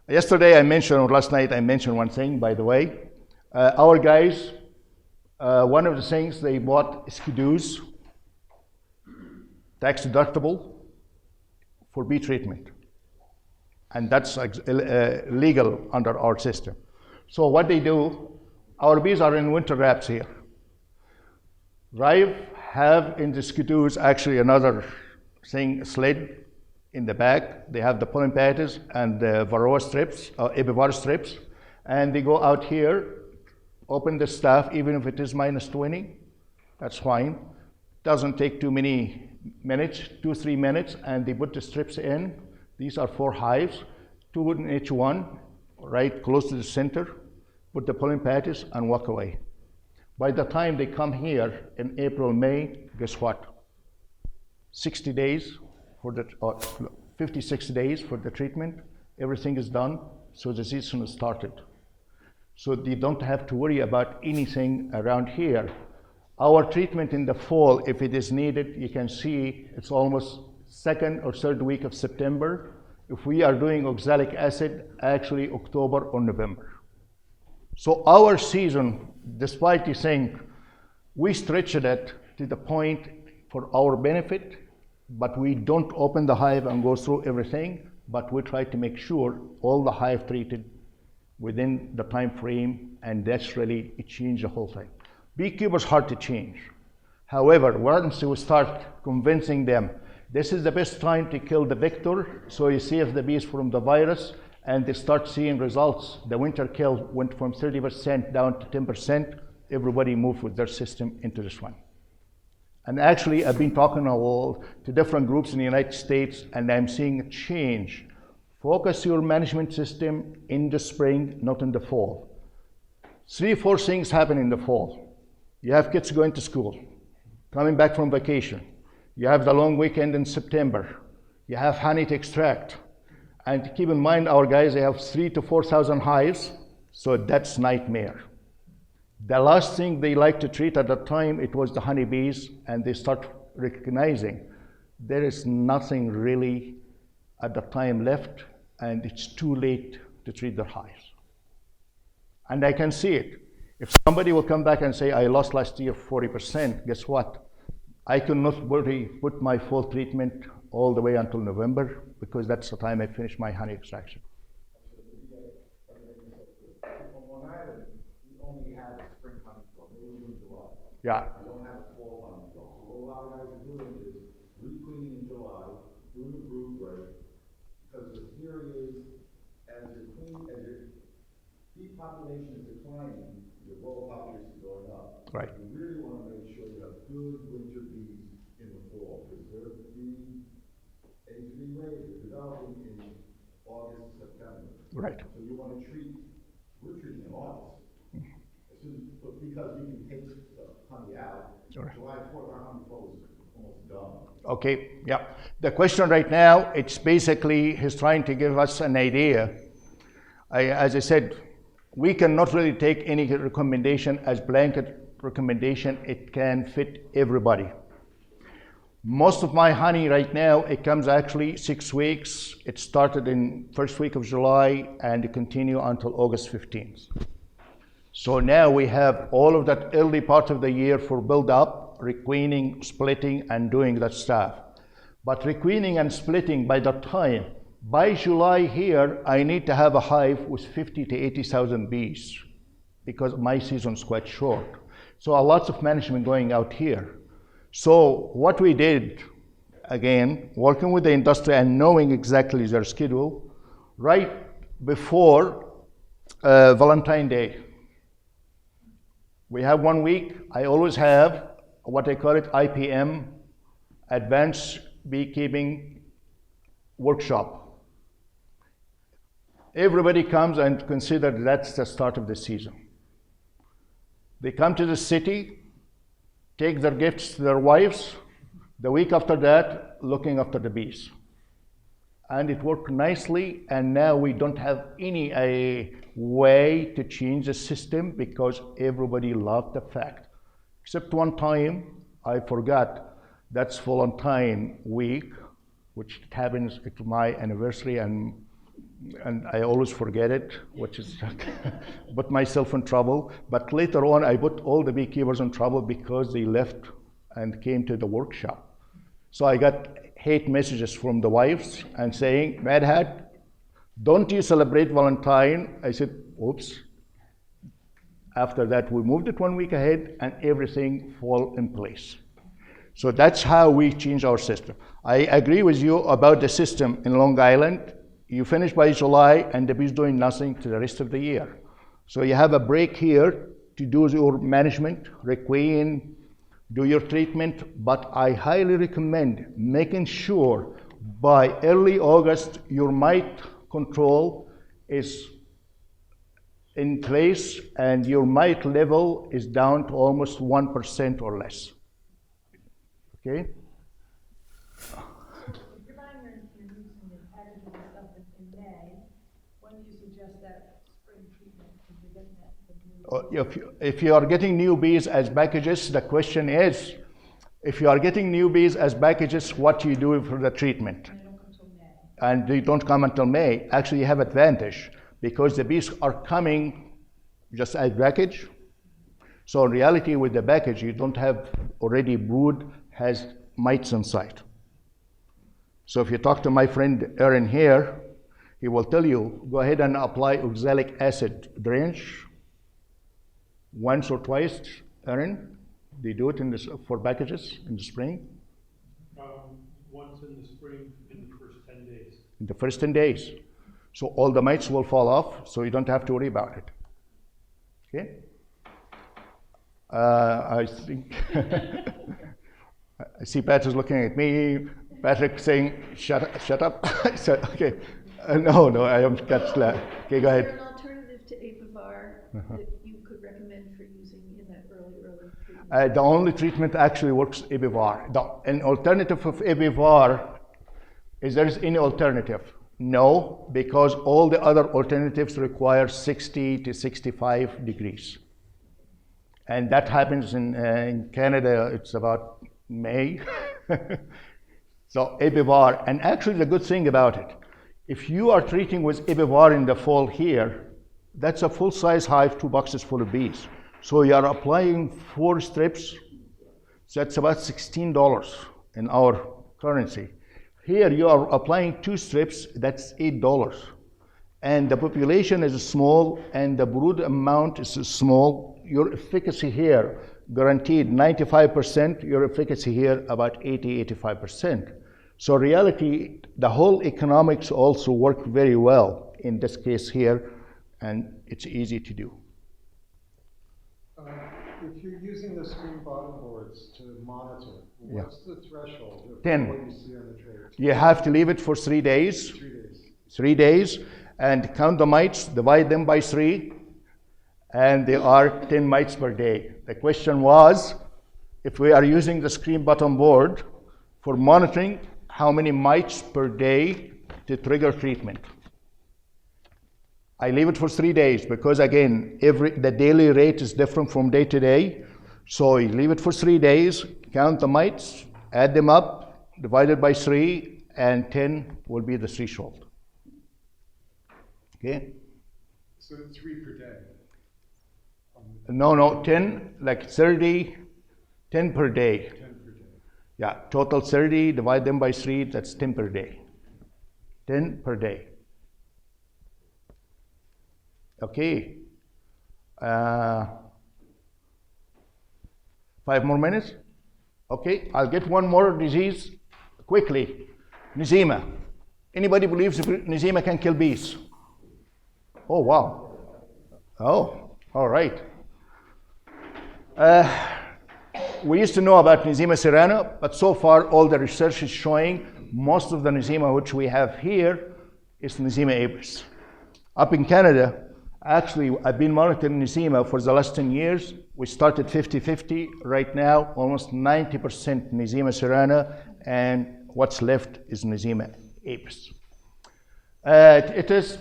Yesterday I mentioned, or last night I mentioned one thing, by the way. Our guys, one of the things they bought skidoos, tax deductible, for bee treatment. And that's legal under our system. So what they do, our bees are in winter wraps here. Rive have in the skidoos actually another thing, sled in the back. They have the pollen patches and the varroa strips, epivirus strips, and they go out here, open the stuff, even if it is -20, that's fine. Doesn't take too many minutes, 2-3 minutes, and they put the strips in. These are 4 hives, 2 in each one, right close to the center, put the pollen patches and walk away. By the time they come here in April, May, guess what? 60 days for the, 56 days for the treatment. Everything is done, so the season is started. So they don't have to worry about anything around here. Our treatment in the fall, if it is needed, you can see it's almost 2nd or 3rd week of September. If we are doing oxalic acid, actually October or November. So our season, despite you saying, we stretched it to the point for our benefit, but we don't open the hive and go through everything, but we try to make sure all the hive treated within the time frame, and that's really, it changed the whole thing. Beekeepers hard to change. However, once you start convincing them, this is the best time to kill the vector, so you save the bees from the virus, and they start seeing results. The winter kill went from 30% down to 10%, everybody moved with their system into this one. And actually, I've been talking to different groups in the United States, and I'm seeing a change. Focus your management system in the spring, not in the fall. 3-4 things happen in the fall. You have kids going to school, coming back from vacation. You have the long weekend in September. You have honey to extract. And keep in mind, our guys, they have 3,000 to 4,000 hives, so that's nightmare. The last thing they like to treat at that time, it was the honeybees, and they start recognizing there is nothing really at that time left, and it's too late to treat their hives. And I can see it. If somebody will come back and say, I lost last year 40%, guess what? I cannot put my full treatment all the way until November, because that's the time I finish my honey extraction. Yeah. I don't have a fall honey flow. So what a lot of guys are doing is re-queening in July, doing the brood break, because the theory is as your bee population is declining, your Varroa population is going up. Right. You really want to make sure you have good winter bees in the fall, because they're being developing in August, September. Right. So you want to we're treating in August. But because you can take the honey out, Sure. July 4th, our honey flow is almost done. Okay, yeah. The question right now, it's basically, he's trying to give us an idea. As I said, we cannot really take any recommendation as blanket recommendation. It can fit everybody. Most of my honey right now, it comes actually 6 weeks. It started in first week of July and it continue until August 15th. So now we have all of that early part of the year for build-up, requeening, splitting, and doing that stuff. But requeening and splitting by that time, by July here, I need to have a hive with 50 to 80,000 bees because my season's quite short. So a lot of management going out here. So what we did, again, working with the industry and knowing exactly their schedule, right before Valentine's Day. We have 1 week. I always have what I call it IPM, Advanced Beekeeping Workshop. Everybody comes and consider that's the start of the season. They come to the city, take their gifts to their wives. The week after that, looking after the bees. And it worked nicely, and now we don't have any way to change the system because everybody loved the fact. Except one time, I forgot, that's Valentine week, which happens at my anniversary, and I always forget it, which is put myself in trouble. But later on, I put all the beekeepers in trouble because they left and came to the workshop. So I got hate messages from the wives and saying, Medhat, don't you celebrate Valentine? I said, oops. After that, we moved it 1 week ahead and everything fell in place. So that's how we change our system. I agree with you about the system in Long Island. You finish by July and the bee's doing nothing to the rest of the year. So you have a break here to do your management, requeen, do your treatment, but I highly recommend making sure by early August your mite control is in place and your mite level is down to almost 1% or less. Okay? If you're buying your roots and your packaging and stuff in May, when do you suggest that spring treatment? If you're getting that, If you are getting new bees as packages, the question is, if you are getting new bees as packages, what do you do for the treatment? And they don't come until May. Actually, you have advantage because the bees are coming just as package. So in reality, with the package, you don't have already brood has mites inside. So if you talk to my friend Aaron here, he will tell you, go ahead and apply oxalic acid drench once or twice. Aaron, they do it in this, for packages in the spring? Once in the spring in the first 10 days. In the first 10 days. So all the mites will fall off, so you don't have to worry about it. Okay? I think I see Patrick looking at me. Patrick saying, "Shut up." I said, "Okay, no, I am catch that." Okay, go Is ahead. there an alternative to Apivar that you could recommend for using in that early treatment? The only treatment actually works Apivar. An alternative of Apivar, is there any alternative? No, because all the other alternatives require 60 to 65 degrees. And that happens in Canada, it's about May. So Apivar, and actually the good thing about it, if you are treating with Apivar in the fall here, that's a full-size hive, 2 boxes full of bees. So you are applying 4 strips, so that's about $16 in our currency. Here you are applying 2 strips, that's $8. And the population is small and the brood amount is small. Your efficacy here, guaranteed 95%, your efficacy here about 80-85%. So reality, the whole economics also work very well in this case here, and it's easy to do. If you're using the screen bottom boards to monitor, what's the threshold of 10. what you see on the tray? You have to leave it for 3 days. 3 days. 3 days, and count the mites, divide them by 3, and there are 10 mites per day. The question was, if we are using the screen bottom board for monitoring, how many mites per day to trigger treatment? I leave it for 3 days because again, the daily rate is different from day to day. So you leave it for 3 days, count the mites, add them up, divided by 3, and 10 will be the threshold. Okay? So 3 per day? No, 10, like 30, 10 per day. 10 per day. Yeah, total 30, divide them by 3, that's 10 per day. 10 per day. Okay. 5 more minutes? Okay, I'll get one more disease quickly. Eczema. Anybody believes eczema can kill bees? Oh, wow. Oh, all right. We used to know about Eczema serrana, but so far all the research is showing most of the eczema which we have here is Eczema apis. Up in Canada, actually, I've been monitoring eczema for the last 10 years. We started 50-50. Right now, almost 90% Eczema serrana, and what's left is Eczema apis. It is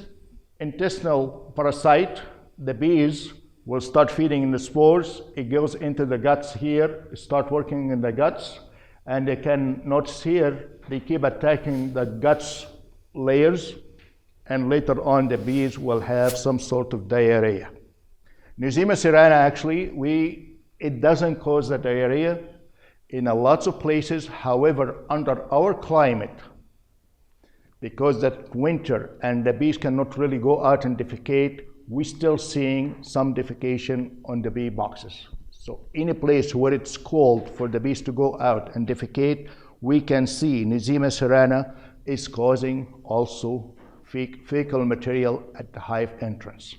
intestinal parasite. The bees will start feeding in the spores. It goes into the guts here, start working in the guts, and they can notice here, they keep attacking the guts layers, and later on the bees will have some sort of diarrhea. Eczema serrana actually, it doesn't cause the diarrhea in lots of places. However, under our climate, because that winter and the bees cannot really go out and defecate, we're still seeing some defecation on the bee boxes. So any place where it's cold for the bees to go out and defecate, we can see Eczema serrana is causing also fecal material at the hive entrance.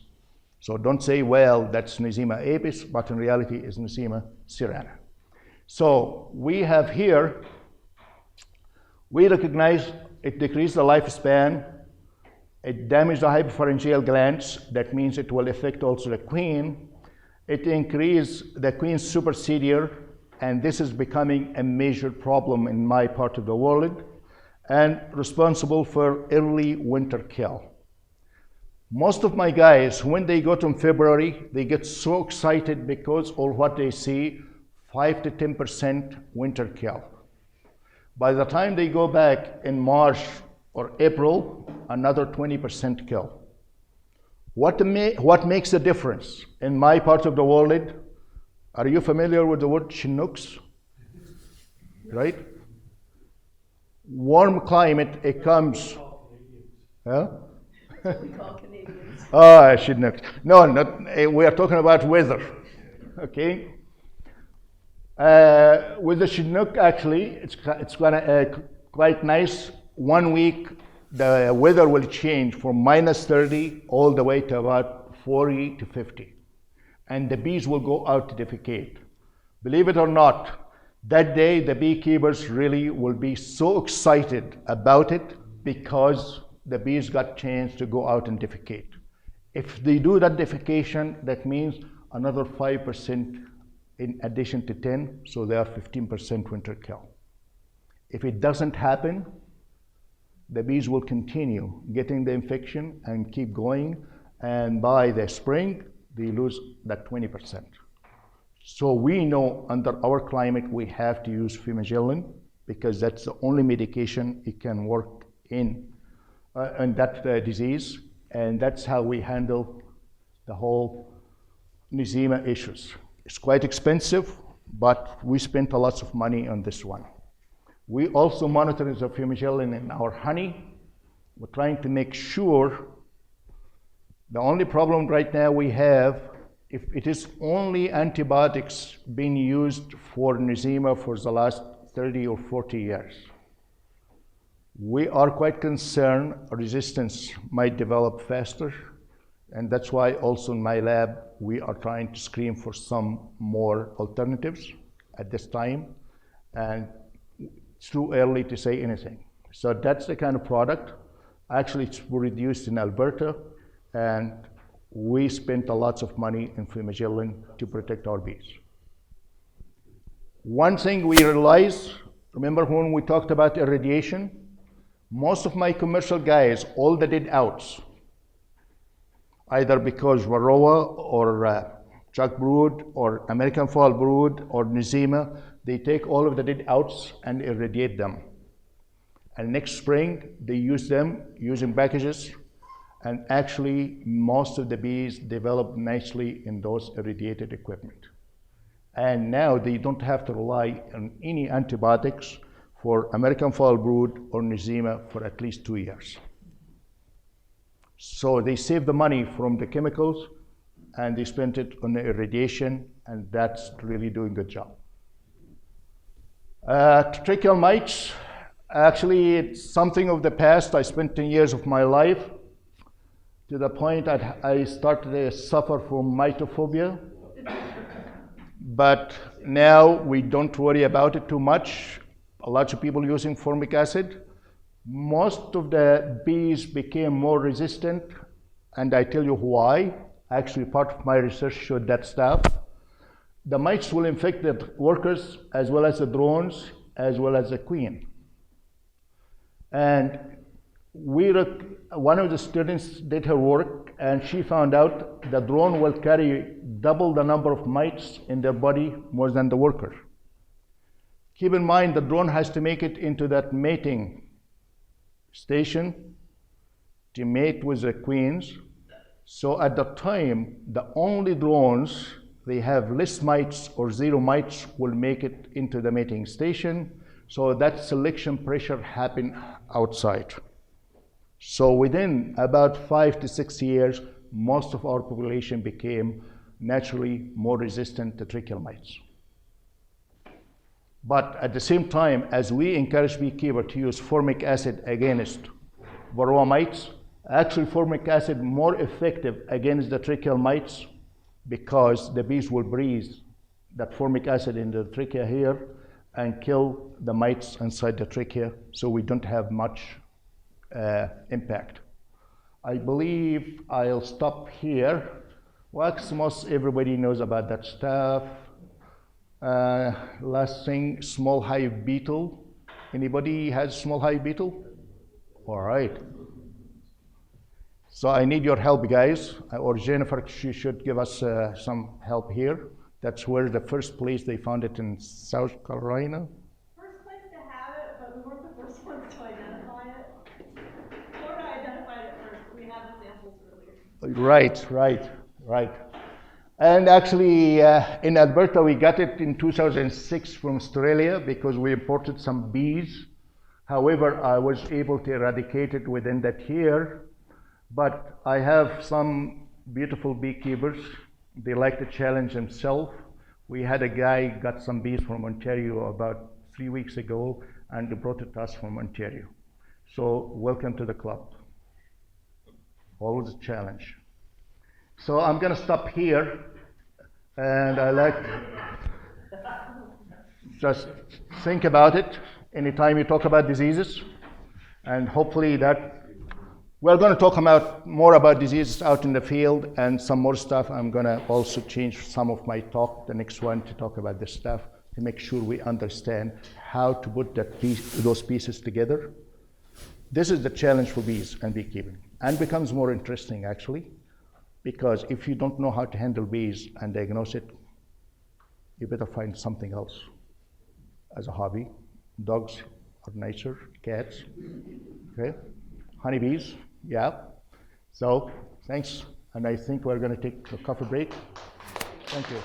So don't say, well, that's Eczema apis, but in reality it's Eczema serrana. So we have here, we recognize it decreases the lifespan, it damages the hypopharyngeal glands, that means it will affect also the queen. It increases the queen's superciliar, and this is becoming a major problem in my part of the world, and responsible for early winter kill. Most of my guys, when they go to February, they get so excited because of what they see, 5 to 10% winter kill. By the time they go back in March or April, another 20% kill. What makes the difference? In my part of the world, are you familiar with the word Chinooks? Right? Warm climate, it comes. Huh? We call Canadians. Oh, Chinooks. No, not, we are talking about weather. Okay? With the Chinook, actually, it's gonna quite nice. 1 week, the weather will change from -30 all the way to about 40 to 50. and the bees will go out to defecate. Believe it or not, that day the beekeepers really will be so excited about it because the bees got chance to go out and defecate. If they do that defecation, that means another 5% in addition to 10, so they are 15% winter kill. If it doesn't happen, the bees will continue getting the infection and keep going, and by the spring, they lose that 20%. So we know under our climate, we have to use fumagillin because that's the only medication it can work in that disease, and that's how we handle the whole Eczema issues. It's quite expensive, but we spent a lot of money on this one. We also monitor the fumagillin in our honey. We're trying to make sure. The only problem right now we have, if it is only antibiotics being used for Eczema for the last 30 or 40 years. We are quite concerned resistance might develop faster, and that's why also in my lab we are trying to screen for some more alternatives at this time, and it's too early to say anything. So that's the kind of product. Actually, it's produced in Alberta, and we spent a lot of money in fumagillin to protect our bees. One thing we realized, remember when we talked about irradiation? Most of my commercial guys, all the dead outs, either because Varroa or CHALKBROOD or American FOULBROOD or Eczema, they take all of the dead outs and irradiate them. And next spring, they use them using packages, and actually most of the bees develop nicely in those irradiated equipment. And now they don't have to rely on any antibiotics for American FOULBROOD or Eczema for at least 2 years. So they save the money from the chemicals and they spent it on the irradiation, and that's really doing a good job. Tracheal mites, actually it's something of the past. I spent 10 years of my life to the point I started to suffer from mitophobia. But now we don't worry about it too much. A lot of people using formic acid. Most of the bees became more resistant, and I tell you why. Actually, part of my research showed that stuff. The mites will infect the workers as well as the drones, as well as the queen. And one of the students did her work, and she found out the drone will carry double the number of mites in their body more than the worker. Keep in mind, the drone has to make it into that mating station to mate with the queens. So at the time, the only drones, they have less mites or zero mites will make it into the mating station. So that selection pressure happened outside. So within about 5 to 6 years, most of our population became naturally more resistant to tracheal mites. But at the same time, as we encourage beekeepers to use formic acid against Varroa mites, actually formic acid more effective against the tracheal mites because the bees will breathe that formic acid in the trachea here and kill the mites inside the trachea, so we don't have much impact. I believe I'll stop here. Wax moss, everybody knows about that stuff. Last thing, small hive beetle. Anybody has small hive beetle? All right. So I need your help, guys. Or Jennifer, she should give us some help here. That's where the first place they found it in South Carolina. First place to have it, but we weren't the first ones to identify it. Florida identified it first. We had the samples earlier. Right. And actually, in Alberta, we got it in 2006 from Australia because we imported some bees. However, I was able to eradicate it within that year. But I have some beautiful beekeepers. They like to challenge themselves. We had a guy got some bees from Ontario about 3 weeks ago, and they brought it to us from Ontario. So welcome to the club. Always a challenge. So I'm going to stop here. And I like, just think about it anytime you talk about diseases, and hopefully that, we're going to talk about more about diseases out in the field and some more stuff. I'm going to also change some of my talk, the next one, to talk about this stuff, to make sure we understand how to put those pieces together. This is the challenge for bees and beekeeping, and becomes more interesting actually, because if you don't know how to handle bees and diagnose it, you better find something else as a hobby. Dogs are nicer, cats, okay? Honeybees, yeah. So, thanks, and I think we're gonna take a coffee break. Thank you.